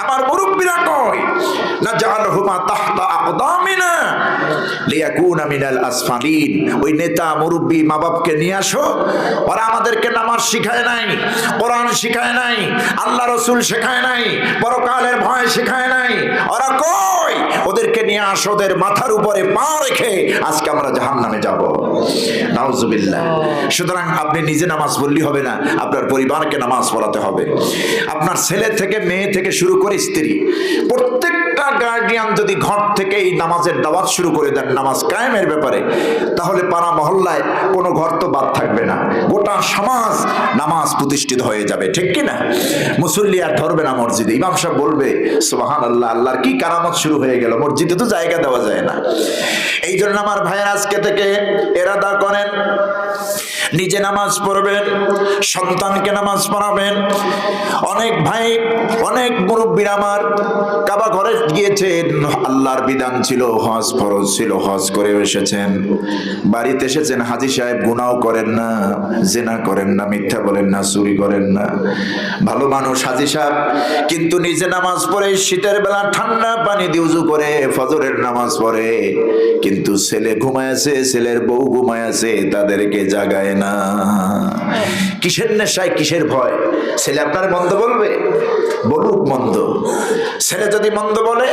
Speaker 1: আমার মুরব্বিরা কই? নাজআলহুমা তাহতা আকদামিনা লিয়াকুনা মিনাল আসফালিন। ওই নেতা মুরব্বি মা বাপকে নিয়ে আসো, ওরা আমাদেরকে নামাজ শিখায় নাই, কোরআন শিখায় নাই, আল্লাহ রাসূল শেখায় নাই, পরকালের ভয় শেখায় নাই, ওরা কই? ওদেরকে নিয়ে আসো, ওদের মাথার উপরে পা রেখে আজকে আমরা জাহান্নামে যাব। নাউজুবিল্লাহ। সুতরাং আপনি নিজে নামাজ পড়লেই হবে না, আপনার পরিবারকে নামাজ পড়াতে হবে। আপনার ছেলে থেকে মেয়ে থেকে শুরু করে স্ত্রী, প্রত্যেকটা গার্ডিয়ান যদি ঘর থেকে এই নামাজের দাওয়াত শুরু করে দেন নামাজ কায়েমের ব্যাপারে, তাহলে পাড়া মহল্লায় কোনো ঘর তো বাদ থাকবে না, গোটা সমাজ নামাজ প্রতিষ্ঠিত হয়ে যাবে। ঠিক কি না? মুসল্লি আর ধরবে না মসজিদে, ইমাম সাহেব বলবে সুবহানাল্লাহ, আল্লাহর কি কারামত শুরু হয়ে গেল, মসজিদে তো জায়গা দেওয়া যায় না। এই জন্য আমার ভাইয়ের আজকে থেকে এরাদা করেন, নিজে নামাজ পড়বেন, সন্তানকে নামাজ পড়াবেন। অনেক ভাই, অনেক মুরব্বীরা আমার কাবা ঘরে গিয়েছেন, আল্লাহর বিধান ছিল, হজ ফরজ ছিল, হজ করে এসেছেন, বাড়িতে এসেছেন, হাজী সাহেব গুনাহ করেন না, জিনা করেন না, মিথ্যা বলেন না, চুরি করেন না, ভালো মানুষ হাজী সাহেব, কিন্তু নিজে নামাজ পড়ে শীতের বেলা ঠান্ডা পানি দিয়ে উযু করে ফজরের নামাজ পড়ে, কিন্তু ছেলে ঘুমায় আছে, ছেলের বউ ঘুমায় আছে, তাদেরকে জাগায় না। কিসের নেশায়, কিসের ভয়? ছেলে আপনার মন্দ বলবে, বলুক মন্দ। ছেলে যদি মন্দ বলে,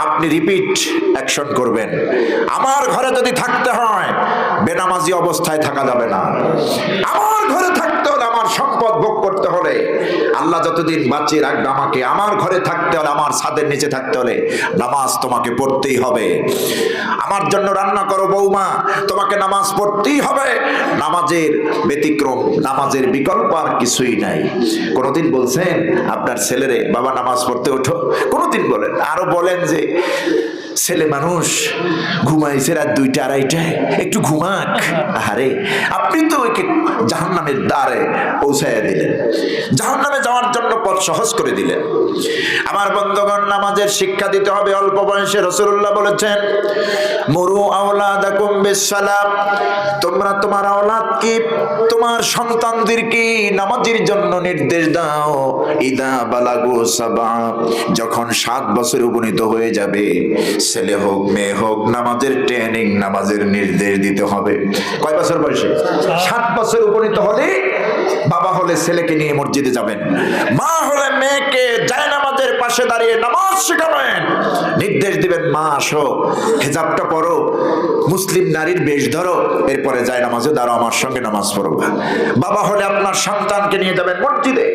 Speaker 1: আপনি রিপিট অ্যাকশন করবেন। আমার ঘরে যদি থাকতে হয়, বেনামাজি অবস্থায় থাকা যাবে না। আমার ঘরে থাকতে হলে, আমার সম্পদ ভোগ করতে হলে, আল্লাহ যতদিন বাঁচিয়ে রাখবে আমাকে, আমার ঘরে থাকতে হলে, আমার ছাদের নিচে থাকতে হলে নামাজ তোমাকে পড়তেই হবে। আমার জন্য রান্না করো বৌমা, তোমাকে নামাজ পড়তেই হবে। নামাজের ব্যতিক্রম, নামাজের বিকল্প আর কিছুই নাই। কোনদিন বলছেন আপনার ছেলেরে, বাবা নামাজ পড়তে ওঠো? কোনদিন বলেন? আরো বলেন যে ছেলে মানুষ, ঘুমাইছে রাত 2টা 2:30টায়, একটু ঘুমাক। আরে আপনি তো ওকে জাহান্নামের দ্বারে পৌঁছাইয়া দিলেন, জাহান্নামে যাওয়ার জন্য পথ সহজ করে দিলেন। আমার বন্ধুগণ, নামাজের শিক্ষা দিতে হবে অল্প বয়সে। রাসূলুল্লাহ বলেছেন, মুরু আওলাদাকুম বিসসালাত, তোমরা তোমার আওলাদকে, তোমার সন্তানদেরকে নামাজের জন্য নির্দেশ দাও। ইদা বালাগু সাবা, যখন 7 বছর উপনীত হয়ে যাবে, ছেলে হোক মেয়ে হোক, নামাজের ট্রেনিং, নামাজের নির্দেশ দিতে হবে। কয় বছর বয়সে? 7 বছর উপনীত হলে বাবা হলে ছেলেকে নিয়ে মসজিদে যাবেন, মা হলে মেয়েকে জায়নামাজের পাশে দাঁড়িয়ে নামাজ শেখাবেন, নির্দেশ দিবেন, মা আসো, হিজাবটা পরো, মুসলিম নারীর বেশ ধরো, এরপরে জায়নামাজে দাঁড়াও, আমার সঙ্গে নামাজ পড়বা। বাবা হলে আপনার সন্তানকে নিয়ে যাবেন মসজিদে।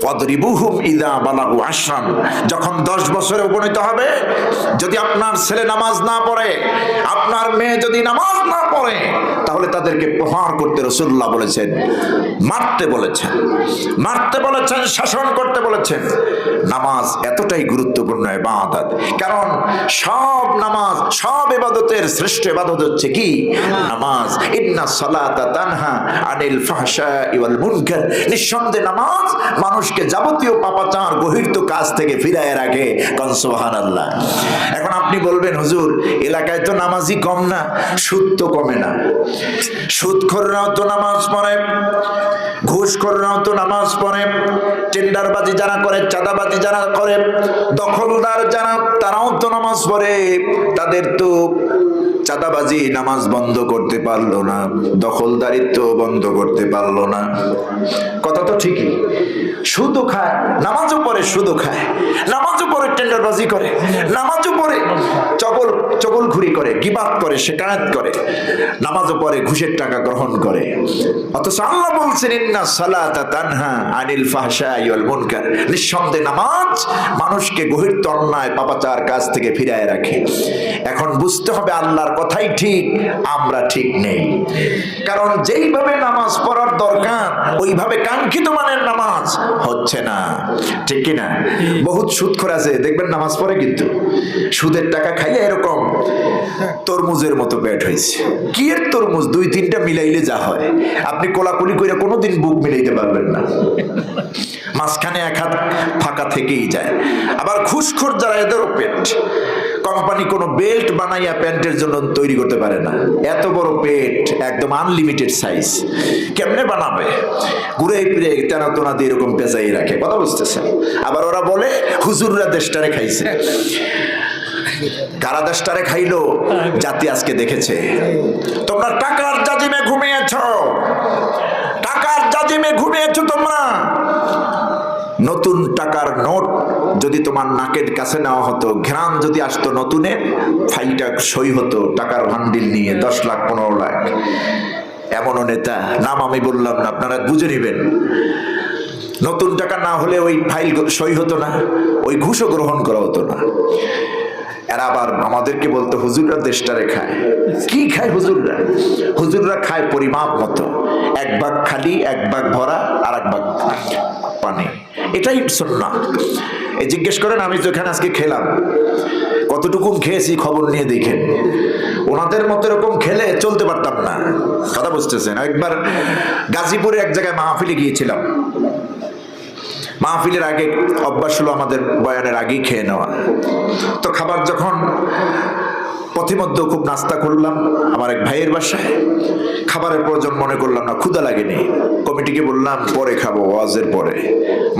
Speaker 1: ওয়াদরিবুহুম ইযা বালাগু 10, যখন 10 বছরে উপনীত হবে, যদি আপনার ছেলে নামাজ না পড়ে, আপনার মেয়ে যদি নামাজ না পড়ে, তাহলে তাদেরকে প্রহার করতে রাসূলুল্লাহ বলেছেন, মারতে বলেছেন, মারতে বলেছেন, শাসন করতে বলেছেন। নামাজ এতটাই গুরুত্বপূর্ণ ইবাদত, কারণ সব নামাজ, সব ইবাদতের শ্রেষ্ঠ ইবাদত হচ্ছে কি? নামাজ। ইন্নাস সালাতা তানহা আনিল ফাহশাই ওয়াল মুনকার, নিঃসন্দেহে নামাজ মানুষকে মানুষকে যাবতীয় পাপাচার গহির্ত কাজ থেকে ফিরায় রাখে। কোন সুবহানাল্লাহ। এখন আপনি বলবেন হুজুর এলাকায় তো নামাজি কম না, সুদ তো কমে না। সুদখোররাও তো নামাজ পড়ে, ঘুষখোররাও তো নামাজ পড়ে, টেন্ডারবাজি যারা করে, চাঁদাবাজি যারা করে, দখলদার যারা, তারাও তো নামাজ পড়ে। তাদের তো চাঁদাবাজি নামাজ বন্ধ করতে পারলো না, দখলদারিত্ব বন্ধ করতে পারলো না। কথা তো ঠিকই। সুদও খায়, নামাজও পড়ে, সুদও খায়, নামাজও পড়ে, টেন্ডারবাজি করে, নামাজও পড়ে, চগলখুরি করে, গীবাত করে, শিকায়াত করে, নামাজও পড়ে, ঘুষের টাকা গ্রহণ করে। অথচ আল্লাহ বলছেন ইন্না সালাতা তানহা আনিল ফাহশাই ওয়াল মুনকার, নিঃসন্দেহে নামাজ মানুষকে গহির্ত অন্যায় পাপাচার কাজ থেকে ফিরায় রাখে। এখন বুঝতে হবে আল্লাহর কথাই ঠিক, আমরা ঠিক নেই। কারণ যেইভাবে নামাজ পড়ার দরকার ওইভাবে কাঙ্ক্ষিত মানের নামাজ হচ্ছে না, ঠিক কিনা? বহুত সুদখোর আছে দেখবেন নামাজ পড়ে কিন্তু সুদের টাকা খাইয়ে এরকম তরমুজের মতো পেট হয়েছে। কি এর তরমুজ? 2-3টা মিলাইলে যা হয়, আপনি কোলাকুলি করে কোনোদিন বুক মিলাইতে পারবেন না, মাঝখানে এক হাত ফাঁকা থেকেই যায়। আবার ঘুষখোর যারা, এদেরও পেট। কোম্পানি কোনো বেল্ট বানাইয়া প্যান্টের জন্য তৈরি করতে পারে না, এত বড় পেট, একদম আনলিমিটেড সাইজ। কেমনে বানাবে? ঘুরে ফিরে তেনা তোনা দিয়ে এরকম পেঁচাই রাখে। কথা বুঝতেছেন? আবার ওরা বলে হুজুররা দেশটারে খাইছে। কারা দেশটারে খাইলো? জাতি আজকে দেখেছে। তোমরা টাকার জাজিমে ঘুমিয়েছ, টাকার জাজিমে ঘুমিয়েছ তোমরা। নতুন টাকার নোট যদি তোমার নাকের কাছে নেওয়া হতো, ঘ্রাণ যদি আসতো নতুনের, ফাইলটা সই হতো টাকার ভান্ডিল নিয়ে 10 লাখ 15 লাখ। এমনও নেতা, নাম আমি বললাম না, আপনারা বুঝে নিবেন। নতুন টাকা না হলে ওই ফাইল সই হতো না, ওই ঘুষও গ্রহণ করা হতো না। এরা আবার আমাদেরকে বলতো হুজুররা দেশটারে খায়। কি খায় হুজুররা? হুজুররা খায় পরিমাপ মতো, 1 ভাগ খালি, 1 ভাগ ভরা, আর 1 ভাগ পানি। এটাই সুন্নাহ। এই জিজ্ঞেস করেন আমি যেখানে আজকে খেলাম কতটুকু খেয়েছি, খবর নিয়ে দেখেন। ওনাদের মতো এরকম খেলে চলতে পারতাম না। কথা বুঝতেছেন? একবার গাজীপুরে এক জায়গায় মাহফিলে গিয়েছিলাম। মাহফিলের আগে অভ্যাস হলো আমাদের বয়ানের আগেই খেয়ে নেওয়া। তো খাবার যখন পথিমধ্যে খুব নাস্তা করলাম আমার এক ভাইয়ের বাসায়, খাবারের প্রয়োজন মনে করলাম না, ক্ষুধা লাগেনি। কমিটিকে বললাম পরে খাবো, ওয়াজের পরে।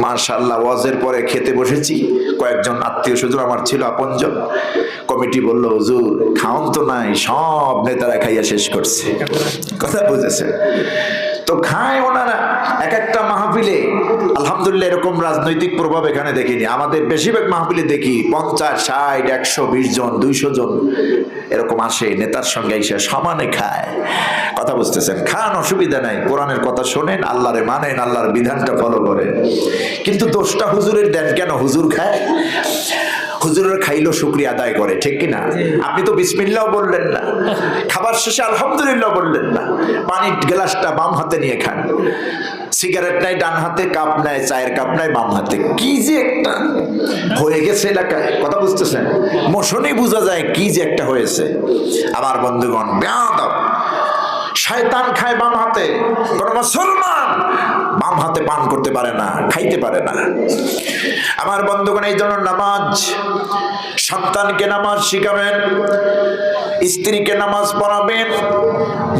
Speaker 1: মাশাআল্লাহ ওয়াজের পরে খেতে বসেছি। কয়েকজন আত্মীয় স্বজন আমার ছিল, আপনজন। কমিটি বলল হুজুর খাওন তো নাই, সব নেতারা খাইয়া শেষ করছে। কথা বুঝেছে? তো খায় ওনারা এক একটা মাহফিলে। আলহামদুলিল্লাহ এরকম রাজনৈতিক প্রভাব এখানে দেখিনি। আমাদের বেশিরভাগ মাহফিলে দেখি 50, 60, 120 জন, 200 জন এরকম আসে, নেতার সঙ্গে এসে সমানে খায়। কথা বুঝতেছেন? খান, অসুবিধা নাই, কোরআনের কথা শোনেন, আল্লাহরে মানেন, আল্লাহর বিধানটা ফলো করেন। কিন্তু দোষটা হুজুরের দেন কেন? হুজুর খায়, হুজুরের খাইলো শুকরিয়া আদায় করে, ঠিক কিনা? আপনি তো বিসমিল্লাহ বললেন না, খাবার শেষে আলহামদুলিল্লাহ বললেন না। পানির গ্লাসটা বাম হাতে নিয়ে খান, সিগারেট নাই ডান হাতে, কাপ নাই, চায়ের কাপ নাই বাম হাতে। কি যে একটা হয়ে গেছে এলাকায়, কথা বুঝতেছেন? মোশনেই বোঝা যায় কি যে একটা হয়েছে। আমার বন্ধুগণ, বেয়াদব শয়তান খায় বাম হাতে, কোন মুসলমান বাম হাতে পান করতে পারে না, খাইতে পারে না। আমার বন্ধুগণ, এই জন্য নামাজ, সন্তানকে নামাজ শিখাবেন, স্ত্রীকে নামাজ পড়াবেন।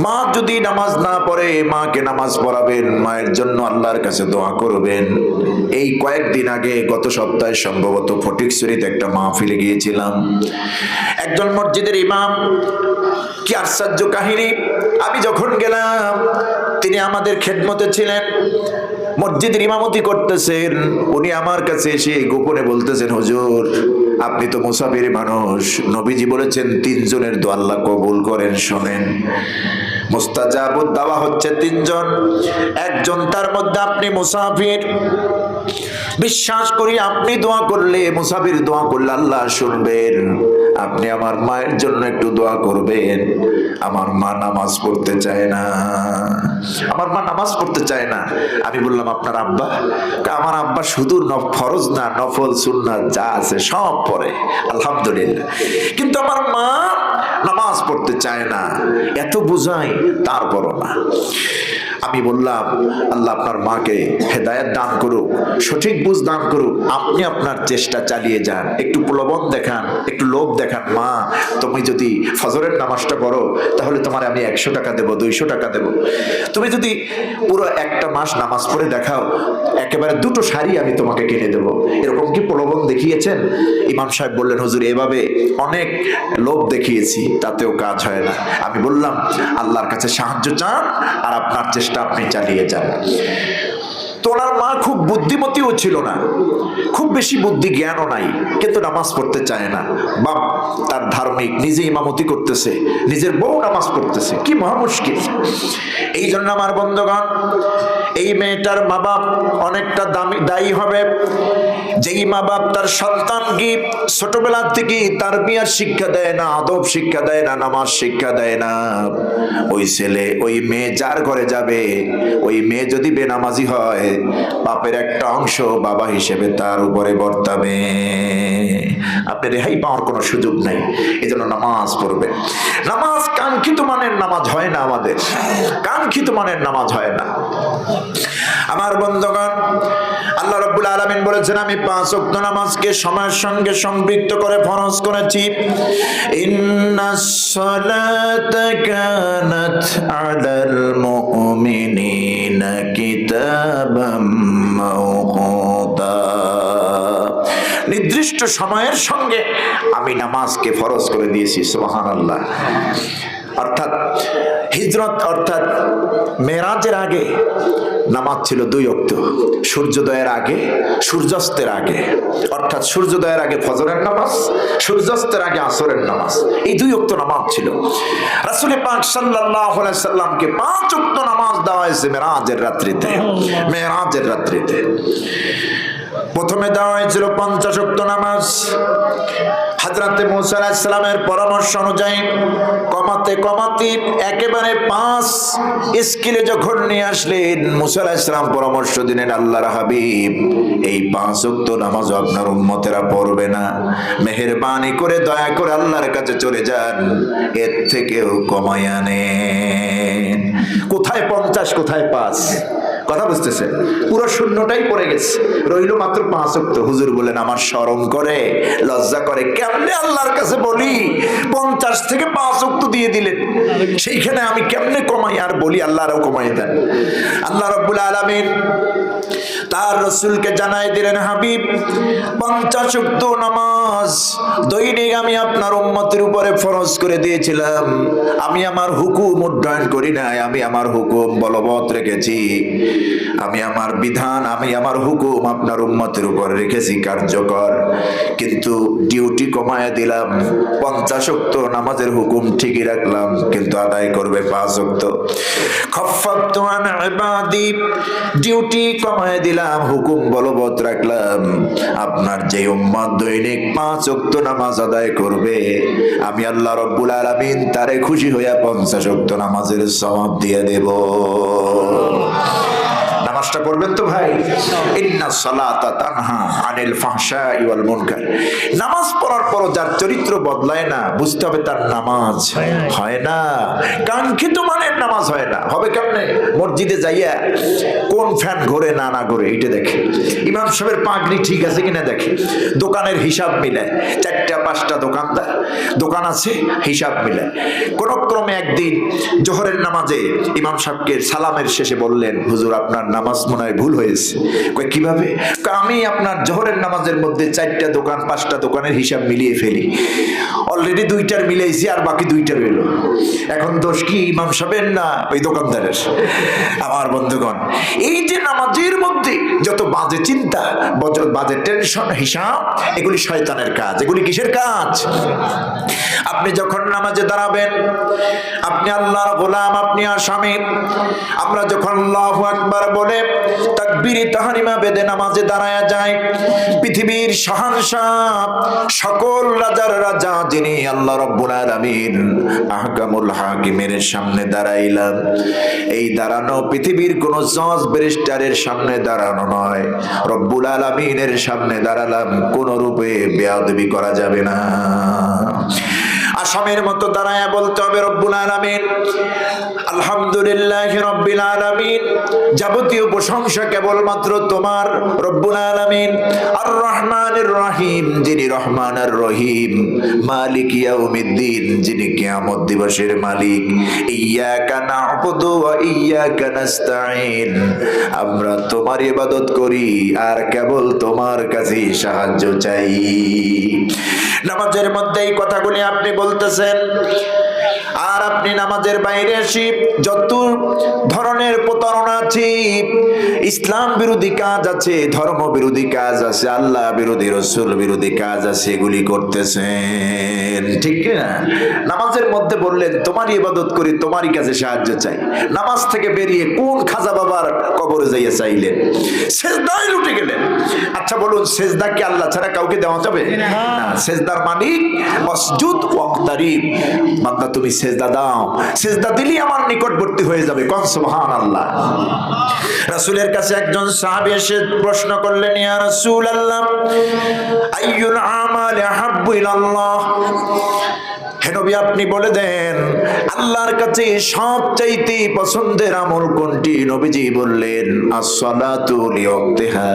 Speaker 1: মা যদি নামাজ না পড়ে মাকে নামাজ পড়াবেন, মায়ের জন্য আল্লাহর কাছে দোয়া করবেন। এই কয়েকদিন আগে, গত সপ্তাহে সম্ভবত ফটিকছড়িতে একটা মাহফিলে গিয়েছিলাম। একজন মসজিদের ইমাম, কি আশ্চর্য কাহিনী! আমি যখন গেলাম তিনি আমাদের খেদমতে ছিলেন, মসজিদের ইমামতি করতেছেন। উনি আমার কাছে এসে গোপনে বলতেছেন হুজুর আপনি তো মুসাফির মানুষ, নবীজি বলেছেন 3 জনের দোয়া আল্লাহ কবুল করেন, শোনেন। মুস্তাজাবুদ দাওয়া হচ্ছে 3 জন, একজন তার মধ্যে আপনি মুসাফির। বিশ্বাস করি আপনি দোয়া করলে, মুসাফির দোয়া করলে আল্লাহ শুনবেন। আপনি আমার মায়ের জন্য একটু দোয়া করবেন। আমার মা নামাজ পড়তে চায় না, আমার মা নামাজ পড়তে চায় না। আমি বললাম আপনার আব্বা? আমার আব্বা শুধু ফরজ না, নফল সুন্নাত যা আছে সব পড়ে আলহামদুলিল্লাহ, কিন্তু আমার মা নামাজ পড়তে চায় না। এত বুঝাই তারপরও না। আমি বললাম, আল্লাহ আপনার মাকে হেদায়েত দান করুক, সঠিক বুঝ দান করুক, আপনি আপনার চেষ্টা চালিয়ে যান, একটু প্রলোভন দেখান, একটু লোভ দেখান। মা, তুমি যদি ফজরের নামাজটা পড়ো তাহলে তোমার আমি 100 টাকা দেবো, 200 টাকা দেবো। তুমি যদি পুরো একটা মাস নামাজ পড়ে দেখাও, একেবারে 2টো শাড়ি আমি তোমাকে কিনে দেবো। এরকম কি প্রলোভন দেখিয়েছেন? ইমাম সাহেব বললেন, হুজুর এভাবে অনেক লোভ দেখিয়েছি, তাতেও কাজ হয় না। আমি বললাম, আল্লাহর কাছে সাহায্য চান আর আপনার চেষ্টা আপনি চালিয়ে যান। তো ওনার মা খুব বুদ্ধিমতীও ছিল না, খুব বেশি বুদ্ধি জ্ঞানও নাই, কিন্তু নামাজ পড়তে চায় না। বাপ তার ধার্মিক, নিজে ইমামতি করতেছে, নিজের বউ নামাজ পড়তেছে, কি মহা মুশকিল। এই জন্য আমার বন্ধুগণ, এই মেয়েটার মা বাপ অনেকটা দায়ী হবে। যেই মা বাপ তার সন্তানকে ছোটবেলা থেকে তারবিয়াত শিক্ষা দেয় না, আদব শিক্ষা দেয় না, নামাজ শিক্ষা দেয় না, ওই ছেলে ওই মেয়ে যার ঘরে যাবে, ওই মেয়ে যদি বেনামাজি হয়, বাপের একটা অংশ বাবা হিসেবে তার উপরে বর্তাবে। আপনি রেহাই পাওয়ার কোনো সুযোগ নাই। এই জন্য নামাজ পড়বে। নামাজ কাঙ্ক্ষিত মানের নামাজ হয় না, আমাদের কাঙ্ক্ষিত মানের নামাজ হয় না। আমার বন্ধুগণ, আল্লাহ রাব্বুল আলামিন বলেছেন, আমি 5 ওয়াক্ত নামাজকে সময়ের সঙ্গে সম্পৃক্ত করে ফরজ করেছি। ইন্নাস সালাতা কানাত আলাল মুমিনিনা কিতাবাম মাওকুতা। নির্দিষ্ট সময়ের সঙ্গে আমি নামাজকে ফরজ করে দিয়েছি। সুবহানাল্লাহ। অর্থাৎ হিজরত অর্থাৎ মেরাজের আগে নামাজ ছিল 2 ওয়াক্ত, সূর্যোদয়ের আগে, সূর্যাস্তের আগে। অর্থাৎ সূর্যোদয়ের আগে ফজরের নামাজ, সূর্যাস্তের আগে আসরের নামাজ, এই 2 ওয়াক্ত নামাজ ছিল। রাসূল পাক সাল্লাল্লাহু আলাইহি সাল্লামকে 5 ওয়াক্ত নামাজ দেওয়া হয়েছে মেরাজের রাত্রিতে। মেরাজের রাত্রিতে প্রথমে দেওয়া হয়েছিল 50 ওয়াক্ত নামাজ। হযরত মুসা আলাইহিস সালামের পরামর্শ অনুযায়ী কমাতে কমাতে একেবারে 5 স্কেলে যখন নিয়ে আসলেন, মুসা আলাইহিস সালাম পরামর্শ দিলেন, আল্লাহর হাবিব, এই 5 ওয়াক্ত নামাজ আপনার উম্মতেরা পড়বে না, মেহেরবানি করে দয়া করে আল্লাহর কাছে চলে যান, এর থেকেও কমায় আনেন। কোথায় 50, কোথায় 5? কথা বুঝতেছেন? পুরো শূন্যটাই পড়ে গেছে, রইল মাত্র 5 ওয়াক্ত। হুজুর বলেন, আমার শরম করে, লজ্জা করে, কেমনে আল্লাহর কাছে বলি 50 থেকে 5 ওয়াক্ত দিয়ে দিলেন, সেইখানে আমি কেমনে কমাই আর বলি? আল্লাহরও কমাই দেন। আল্লাহ রাব্বুল আলামিন তার রাসূলকে জানাই দিলেন, হাবিব, 50 ওয়াক্ত নামাজ দৈনিক আমি আপনার উম্মতের উপরে ফরজ করে দিয়েছিলাম। আমি আমার হুকুম উড্ডয়ন করি নাই, আমি আমার হুকুম বলবৎ রেখেছি। আমি আমার বিধান, আমি আমার হুকুম আপনার উম্মতের উপর রেখেছি কার্যকর, কিন্তু ডিউটি কমায় দিলাম। 50 ওয়াক্ত নামাজের হুকুম ঠিকই রাখলাম, কিন্তু আদায় করবে 5 ওয়াক্ত। খাফফাতু আন ইবাদি, ডিউটি কমায় দিলাম, হুকুম বলবৎ রাখলাম। আপনার যে উম্মত দৈনিক 5 ওয়াক্ত নামাজ আদায় করবে, আমি আল্লাহ রাব্বুল আলামিন তারে খুশি হইয়া 50 ওয়াক্ত নামাজের সওয়াব দিয়ে দেব। নামাজটা পড়বেন তো ভাই? ইন্নাস সালাতা তানহা আনিল ফাহশাই ওয়াল মুনকার। নামাজ পড়ার পর যার চরিত্র বদলায় না, বুঝতে হবে তার নামাজ হয় না, কাঙ্ক্ষিত মানের নামাজ হয় না। হবে কেমনে? মসজিদে যাইয়া কোন ফ্যান ঘোরে না না ঘোরে এটা দেখে, ইমাম সাহেবের পাগড়ি ঠিক আছে কিনা দেখে, দোকানের হিসাব মিলায়, 4টা 5টা দোকান আছে, হিসাব মিলায়। কোন ক্রমে একদিন জোহরের নামাজে ইমাম সাহেবকে সালামের শেষে বললেন, হুজুর আপনার নামাজ মনে হয় ভুল হয়েছে। কয় কিভাবে? আমি আপনার জোহরের নামাজের মধ্যে 4টা দোকান 5টা দোকানের হিসাব মিলিয়ে ফেলি, অলরেডি 2টার মিলাইছি আর বাকি 2টা রইল। এখন দোষ কি ইমাম সাহেবের না ওই দোকানদারের? আমার বন্ধুগণ, এই যে নামাজের মধ্যে যত বাজে চিন্তা, বাজে টেনশন, হিসাব, এগুলি শয়তানের কাজ। এগুলি কিসের কাজ? আপনি যখন নামাজে দাঁড়াবেন, আপনি আল্লাহর গোলাম, আপনি আসামি। আমরা যখন আল্লাহু আকবার বলে তাকবীরে তাহরিমা বেদে নামাজে দাঁড়ায়া যায়, পৃথিবীর শাহানশাহ, সকল রাজার রাজা যিনি আল্লাহ রাব্বুল আলামিন আহকামুল হাকিমের সামনে দাঁড়াইলাম। এই দাঁড়ানো পৃথিবীর কোন জজ ব্যারিস্টারের সামনে দাঁড়ানো নয়, রব্বুল আলামিনের সামনে দাঁড়ালাম, কোন রূপে বেয়াদবি করা যাবে না। আসামের মতো দাঁড়ায় বলতে হবে রব্বুল আলামিন, আলহামদুলিল্লাহি রাব্বিল আলামিন, যাবতীয় প্রশংসা কেবলমাত্র তোমার রব্বুল আলামিন। আর রহমানির রহিম, যিনি রহমান আর রহিম। মালিক ইয়াউমিদ্দিন, যিনি কিয়ামত দিবসের মালিক। ইয়্যাকা না'বুদু ওয়া ইয়্যাকা নাস্তাঈন, আমরা তোমার ইবাদত করি আর কেবল তোমার কাছে সাহায্য চাই। নামাজের মধ্যে এই কথাগুলি আপনি বলতেছেন, আর আপনি নামাজের বাইরে এসে যত ধরনের প্রতারণা আছে, ইসলাম বিরোধী কাজ আছে, ধর্ম বিরোধী কাজ আছে, আল্লাহ বিরোধী রসুল বিরোধী কাজ আছে, এগুলি করতেছেন, ঠিক না? নামাজের মধ্যে বললেন তোমারই ইবাদত করি, তোমারই কাছে সাহায্য চাই। নামাজ থেকে বেরিয়ে কোন খাজা বাবার কবরে যাইয়া চাইলেন? সেজদায় লুটে গেলেন। আচ্ছা বলুন, সেজদা কি আল্লাহ ছাড়া কাউকে দেওয়া যাবে না? সেজদার মালিক ওয়াসজুদ ওয়াকতারিব, বান্দা তুমি সেজদা দাও, সেজদা দিলেই আমার নিকটবর্তী হয়ে যাবে। কোন সুবহানাল্লাহ। রাসূলের কাছে একজন সাহাবী এসে প্রশ্ন করলেন, ইয়া রাসূলুল্লাহ, আইয়ুল আমালি আহাব্বু ইলাল্লাহ, হে নবী আপনি বলে দেন আল্লাহর কাছে সবচাইতে পছন্দের আমল কোনটি? নবীজি বললেন, as-salatu li-waqtiha,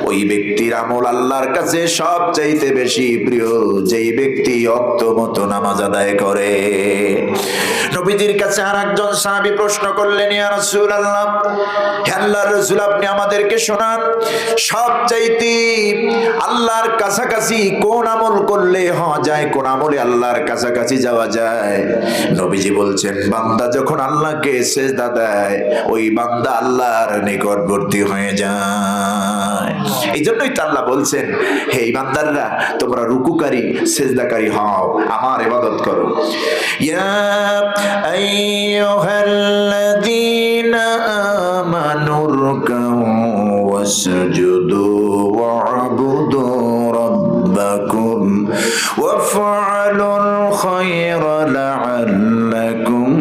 Speaker 1: ওই ব্যক্তির আমল আল্লাহর কাছে সবচাইতে বেশি প্রিয় যেই ব্যক্তি ওয়াক্ত মতো নামাজ আদায় করে। নবীজির কাছে আরেকজন সাহাবী প্রশ্ন করলেন, ইয়া রাসূলুল্লাহ, হে আল্লাহর রাসূল আপনি আমাদেরকে শোনান, সবচাইতে আল্লাহর কাছাকাছি কোন আমল করলে হওয়া যায়, কোন আমলে আল্লাহর কাছাকাছি যাওয়া যায়? নবীজি বলছেন, বান্দা যখন আল্লাহকে সিজদা দেয় ওই বান্দা আল্লাহর নিকটবর্তী হয়ে যায়। এই জন্যই তো আল্লাহ বলছেন, হে বান্দাররা তোমরা রুকুকারী সিজদাকারী হও, আমার ইবাদত করো। ইয়া আইয়ুহাল্লাযীনা আমানু রুকউ ওয়াসজুদু ওয়া'বুদু রাব্বাকুম ওয়াফআলুল খায়রা লা'আল্লাকুম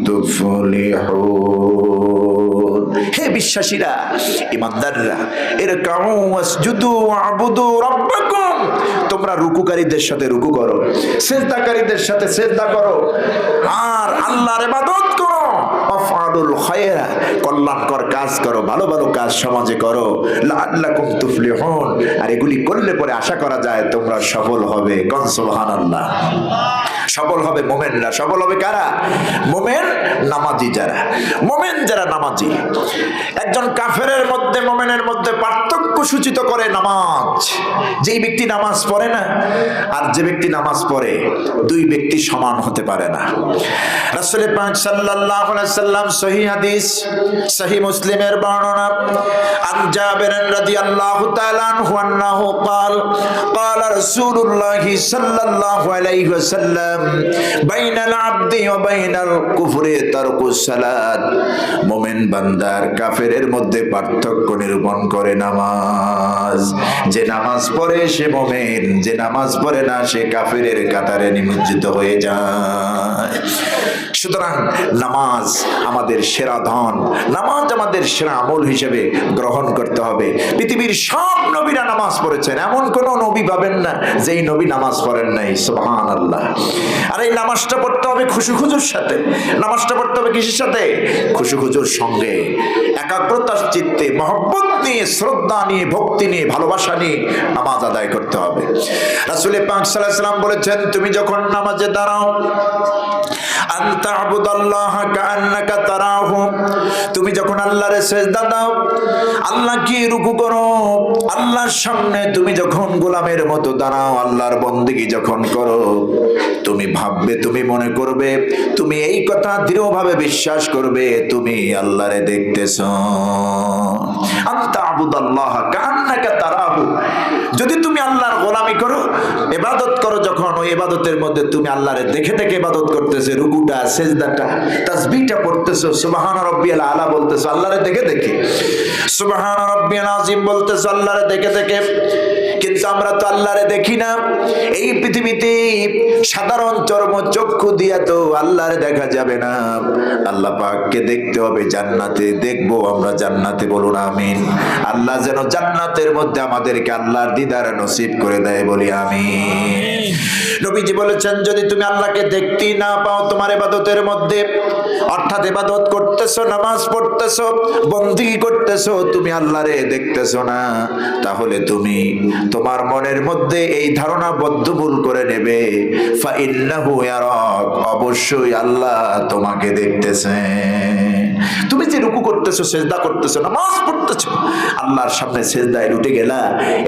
Speaker 1: তুফলিহুন। হে বিশ্বাসীরা, ইমানদাররা, ইরকাউ ওয়াসজুদু ওয়া'বুদু রাব্বাকুম, তোমরা রুকুকারীদের সাথে রুকু করো, সিজদাকারীদের সাথে সিজদা করো, আর আল্লাহর ইবাদত করো। ওয়াফআলুল খায়রা, কল্যাণকর কাজ করো, ভালো ভালো কাজ সমাজে করো। লাআল্লাকুম তুফলিহুন, আর এগুলি করলে পরে আশা করা যায় তোমরা সফল হবে। কোন সুবহানাল্লাহ। সফল হবে মুমিনরা। সফল হবে কারা? মুমিন নামাজি যারা। মুমিন যারা নামাজি। একজন কাফেরের মধ্যে মুমিনের মধ্যে পার্থক্য সূচিত করে নামাজ। যেই ব্যক্তি নামাজ পড়ে না আর যে ব্যক্তি নামাজ পড়ে, দুই ব্যক্তি সমান হতে পারে না। রাসূল পাক সাল্লাল্লাহু আলাইহি সাল্লাম সহিহ হাদিস, সহিহ মুসলিমের বর্ণনা, আন জাবির রাদিয়াল্লাহু তাআলা আনহু আন্নাহু قال قال رسول الله صلى الله عليه وسلم بين العبد وبين الكفر ترك الصلاة, মুমিন বান্দার কাফেরের মধ্যে পার্থক্য নিরূপণ করে নামাজ। যে নামাজ পড়ে সে মুমিন, যে নামাজ পড়ে না সে কাফেরের কাতারে নিমজ্জিত হয়ে যায়। সুতরাং নামাজ আমাদের সেরা ধন, নামাজ আমাদের সেরা আমল হিসেবে গ্রহণ করতে হবে। পৃথিবীর সব নবীরা নামাজ পড়েছেন, এমন কোন নবী পাবেন না যেই নবী নামাজ পড়েন নাই। সুবহানাল্লাহ। আর এই নামাজটা পড়তে হবে খুশু-খুজুর সাথে। নামাজটা পড়তে হবে কিসের সাথে? খুশু-খুজুর সঙ্গে, একাগ্রতার চিত্তে, মহব্বত নিয়ে, শ্রদ্ধা নিয়ে, ভক্তি নিয়ে, ভালোবাসা নিয়ে নামাজ আদায় করতে হবে। রাসূল পাক সাল্লাল্লাহু আলাইহি ওয়াসাল্লাম বলেছেন, তুমি যখন নামাজে দাঁড়াও, আনতা আবুদাল্লাহ কাআন্নাকা তারাহু, তুমি যখন আল্লাহর সিজদা দাও, আল্লাহকে রুকু করো, আল্লাহর সামনে তুমি যখন গোলামের মতো দাঁড়াও, আল্লাহর বন্দেগী যখন করো, তুমি ভাববে, তুমি মনে করবে, তুমি এই কথা দৃঢ়ভাবে বিশ্বাস করবে তুমি আল্লাহরে দেখতেছো। আনতা আবুদাল্লাহ কাআন্নাকা তারাহু, যদি তুমি আল্লাহর গোলামি করো, ইবাদত করো, যখন ওই ইবাদতের মধ্যে তুমি আল্লাহরে দেখে দেখে ইবাদত করতেছো, রুকুটা, সিজদাটা, তাসবিহটা পড়তেছো, সুবহান রাব্বিয়াল আলা বলতেছো আল্লাহরে দেখে দেখে, সুবহান রাব্বিয়াল আযীম বলতেছো আল্লাহরে দেখে দেখে, কিন্তু আমরা তো আল্লাহরে দেখি না। এই পৃথিবীতে সাধারণ চর্মচক্ষু দিয়া তো আল্লাহরে দেখা যাবে না। আল্লাহ পাককে দেখতে হবে জান্নাতে, দেখবো আমরা জান্নাতে, বলুন আমিন। আল্লাহ যেন জান্নাতের মধ্যে আমাদেরকে আল্লাহর দিদার নসিব করে দেয়, বলি আমিন। নবীজি বলেছেন, যদি তুমি আল্লাহকে দেখতেই না পাও তোমার ইবাদতের মধ্যে, অর্থাৎ ইবাদত করতেছো, নামাজ পড়তেছো, বন্দেগী করতেছো, তুমি আল্লাহরে দেখতেছো না, তাহলে তুমি তোমার মনের মধ্যে এই ধারণা বদ্ধমূল করে নেবে, ফাইন্নাহু ইয়ারাক, অবশ্যই আল্লাহ তোমাকে দেখতেছে। তুমি যে রুকু করতেছো, সেজদা করতেছো, নামাজ পড়তেছো, আল্লাহর সামনে সেজদায় লুটে গেলা,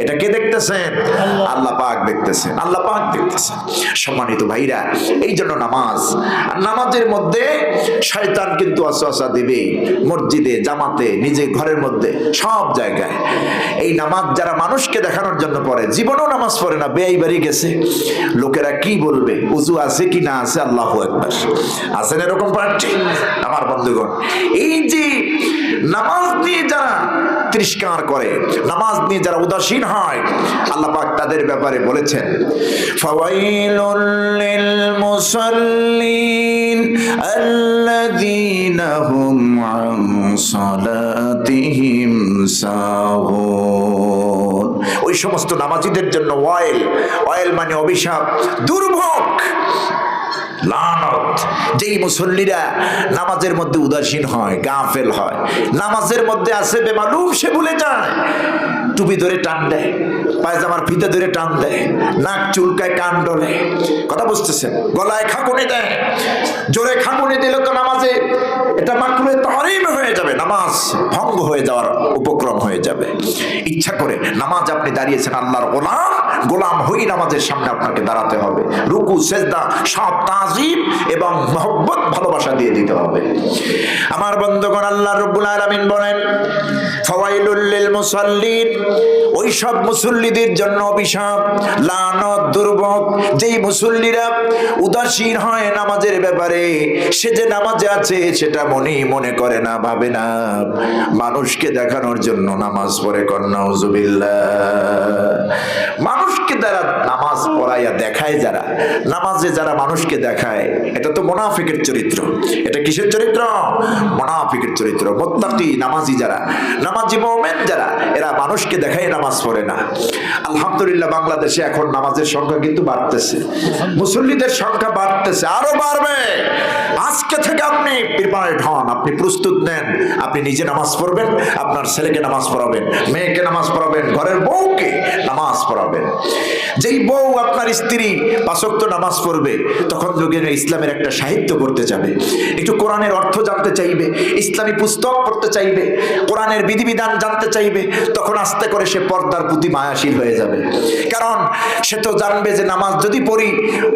Speaker 1: এটা কে দেখতেছেন? আল্লাহ পাক দেখতেছেন, আল্লাহ পাক দেখতেছেন। সম্মানিত ভাইরা, এই জন্য নামাজের মধ্যে শয়তান কিন্তু ওয়াসওয়াসা দিবে, মসজিদে, জামাতে, নিজে ঘরের মধ্যে, সব জায়গায়। এই নামাজ যারা মানুষকে দেখানোর জন্য পড়ে, জীবনেও নামাজ পড়ে না, বেয়াই বাড়ি গেছে, লোকেরা কি বলবে, উজু আছে কি না আছে, আল্লাহু আকবার, আছেন এরকম প্রার্থী? আমার বন্ধুগণ, এই যে নামাজ নিয়ে যারা তিরস্কার করে, নামাজ নিয়ে যারা উদাসীন হয়, আল্লাহ পাক তাদের ব্যাপারে বলেছেন, ফাওয়াইলুল লিল মুসাল্লিন আল্লাযীনা হুম আন সালাতিহিম সাহুন। ওই সমস্ত নামাজীদের জন্য ওয়াইল মানে অভিশাপ, দুর্ভোগ, লানত। যেই মুসল্লিরা নামাজের মধ্যে উদাসীন হয়, গাফেল হয়, নামাজের মধ্যে আছে বেমালুম, সে ভুলে যায়, টুপি ধরে টান দেয়, পায়জামার ফিতে ধরে টান দেয়, নাক চুলকায়, কান ডলে, কথা বুঝতেছেন, গলায় খাকুনি দেয়, জোরে খাকুনি দিলে তো নামাজে এটা মাকরুহে তাহরিম হয়ে যাবে, নামাজ ভঙ্গ হয়ে যাওয়ার উপক্রম হয়ে যাবে। ইচ্ছা করে নামাজ আপনি দাঁড়িয়েছেন, আল্লাহর গোলাম হই নামাজের সামনে আপনাকে দাঁড়াতে হবে, রুকু সেজদা সব তাজিম এবং মহব্বত, ভালোবাসা দিয়ে দিতে হবে। আমার বন্ধুগণ, আল্লাহ রাব্বুল আলামিন বলেন, ফাওয়াইলুল লিল মুসাল্লিন, ওই সব মুসল্লিদের জন্য অভিশাপ, লানত, দুর্ভোগ, যেই মুসল্লিরা উদাসীন হয় নামাজের ব্যাপারে, সে যে নামাজে আছে সেটা মনে করে না, ভাবে না, মানুষকে দেখানোর জন্য নামাজ পড়ে, কন্যা উযুবিল্লাহ। মানুষকে যারা নামাজ পড়াইয়া দেখায়, যারা নামাজে যারা মানুষকে দেখায়, এটা তো মুনাফিকের চরিত্র। এটা কিসের চরিত্র? মুনাফিকের চরিত্র। মুত্তাকি নামাজি যারা, নামাজি মুমিন যারা, এরা মানুষকে দেখায় নামাজ পড়ে না। আলহামদুলিল্লাহ, বাংলাদেশে এখন নামাজের সংখ্যা কিন্তু বাড়তেছে, মুসল্লিদের সংখ্যা বাড়তেছে, আরো বাড়বে। আজকে থেকে আপনি প্রিপারেড হন, আপনি প্রস্তুত নেন, আপনি নিজে নামাজ পড়বেন, আপনার ছেলেকে নামাজ পড়াবেন, মেয়েকে নামাজ পড়াবেন, ঘরের বউকে নামাজ পড়াবেন। যেই বউ আপনার স্ত্রী 5 ওয়াক্ত নামাজ পড়বে, তখন যুগে ইসলামের একটা সাহিত্য পড়তে যাবে, একটু কোরআনের অর্থ জানতে চাইবে, ইসলামী পুস্তক পড়তে চাইবে, কোরআনের বিধিবিধান জানতে চাইবে, তখন আস্তে করে সে পর্দার প্রতি মায়াশীল হয়ে যাবে। কারণ সে তো জানবে যে নামাজ যদি পড়ি,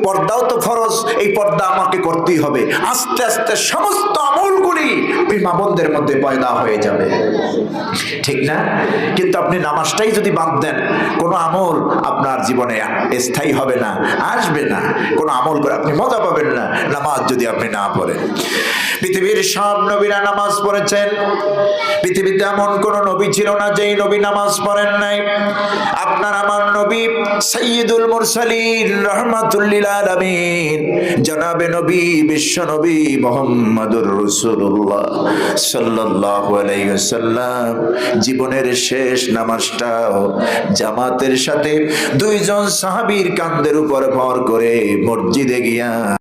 Speaker 1: পর্দাও তো ফরজ, এই পর্দা আমাকে করতেই হবে। আস্তে আস্তে সমস্ত আমলগুলি মা বোনদের মধ্যে পয়দা হয়ে যাবে, ঠিক না? কিন্তু আপনি নামাজটাই যদি বাদ দেন, কোনো আমল আপনার জীবনে স্থায়ী হবে না, আসবে না, কোনো আমল করে আপনি মজা পাবেন না, নামাজ যদি আপনি না পড়েন। পৃথিবীর সব নবীরা নামাজ পড়েছেন, পৃথিবীতে এমন কোন নবী ছিল না যেই নবী নামাজ পড়েন নাই। আপনার আমার নবী সাইয়্যিদুল মুরসালিন রাহমাতুল লিল আলামিন, জনাবে নবী, বিশ্ব নবী মুহাম্মদুর রাসূলুল্লাহ সাল্লাল্লাহু আলাইহি ওয়াসাল্লাম জীবনের শেষ নামাজটাও জামাতের সাথে 2 জন সাহাবীর কাঁধের উপর ভর করে মসজিদে গিয়া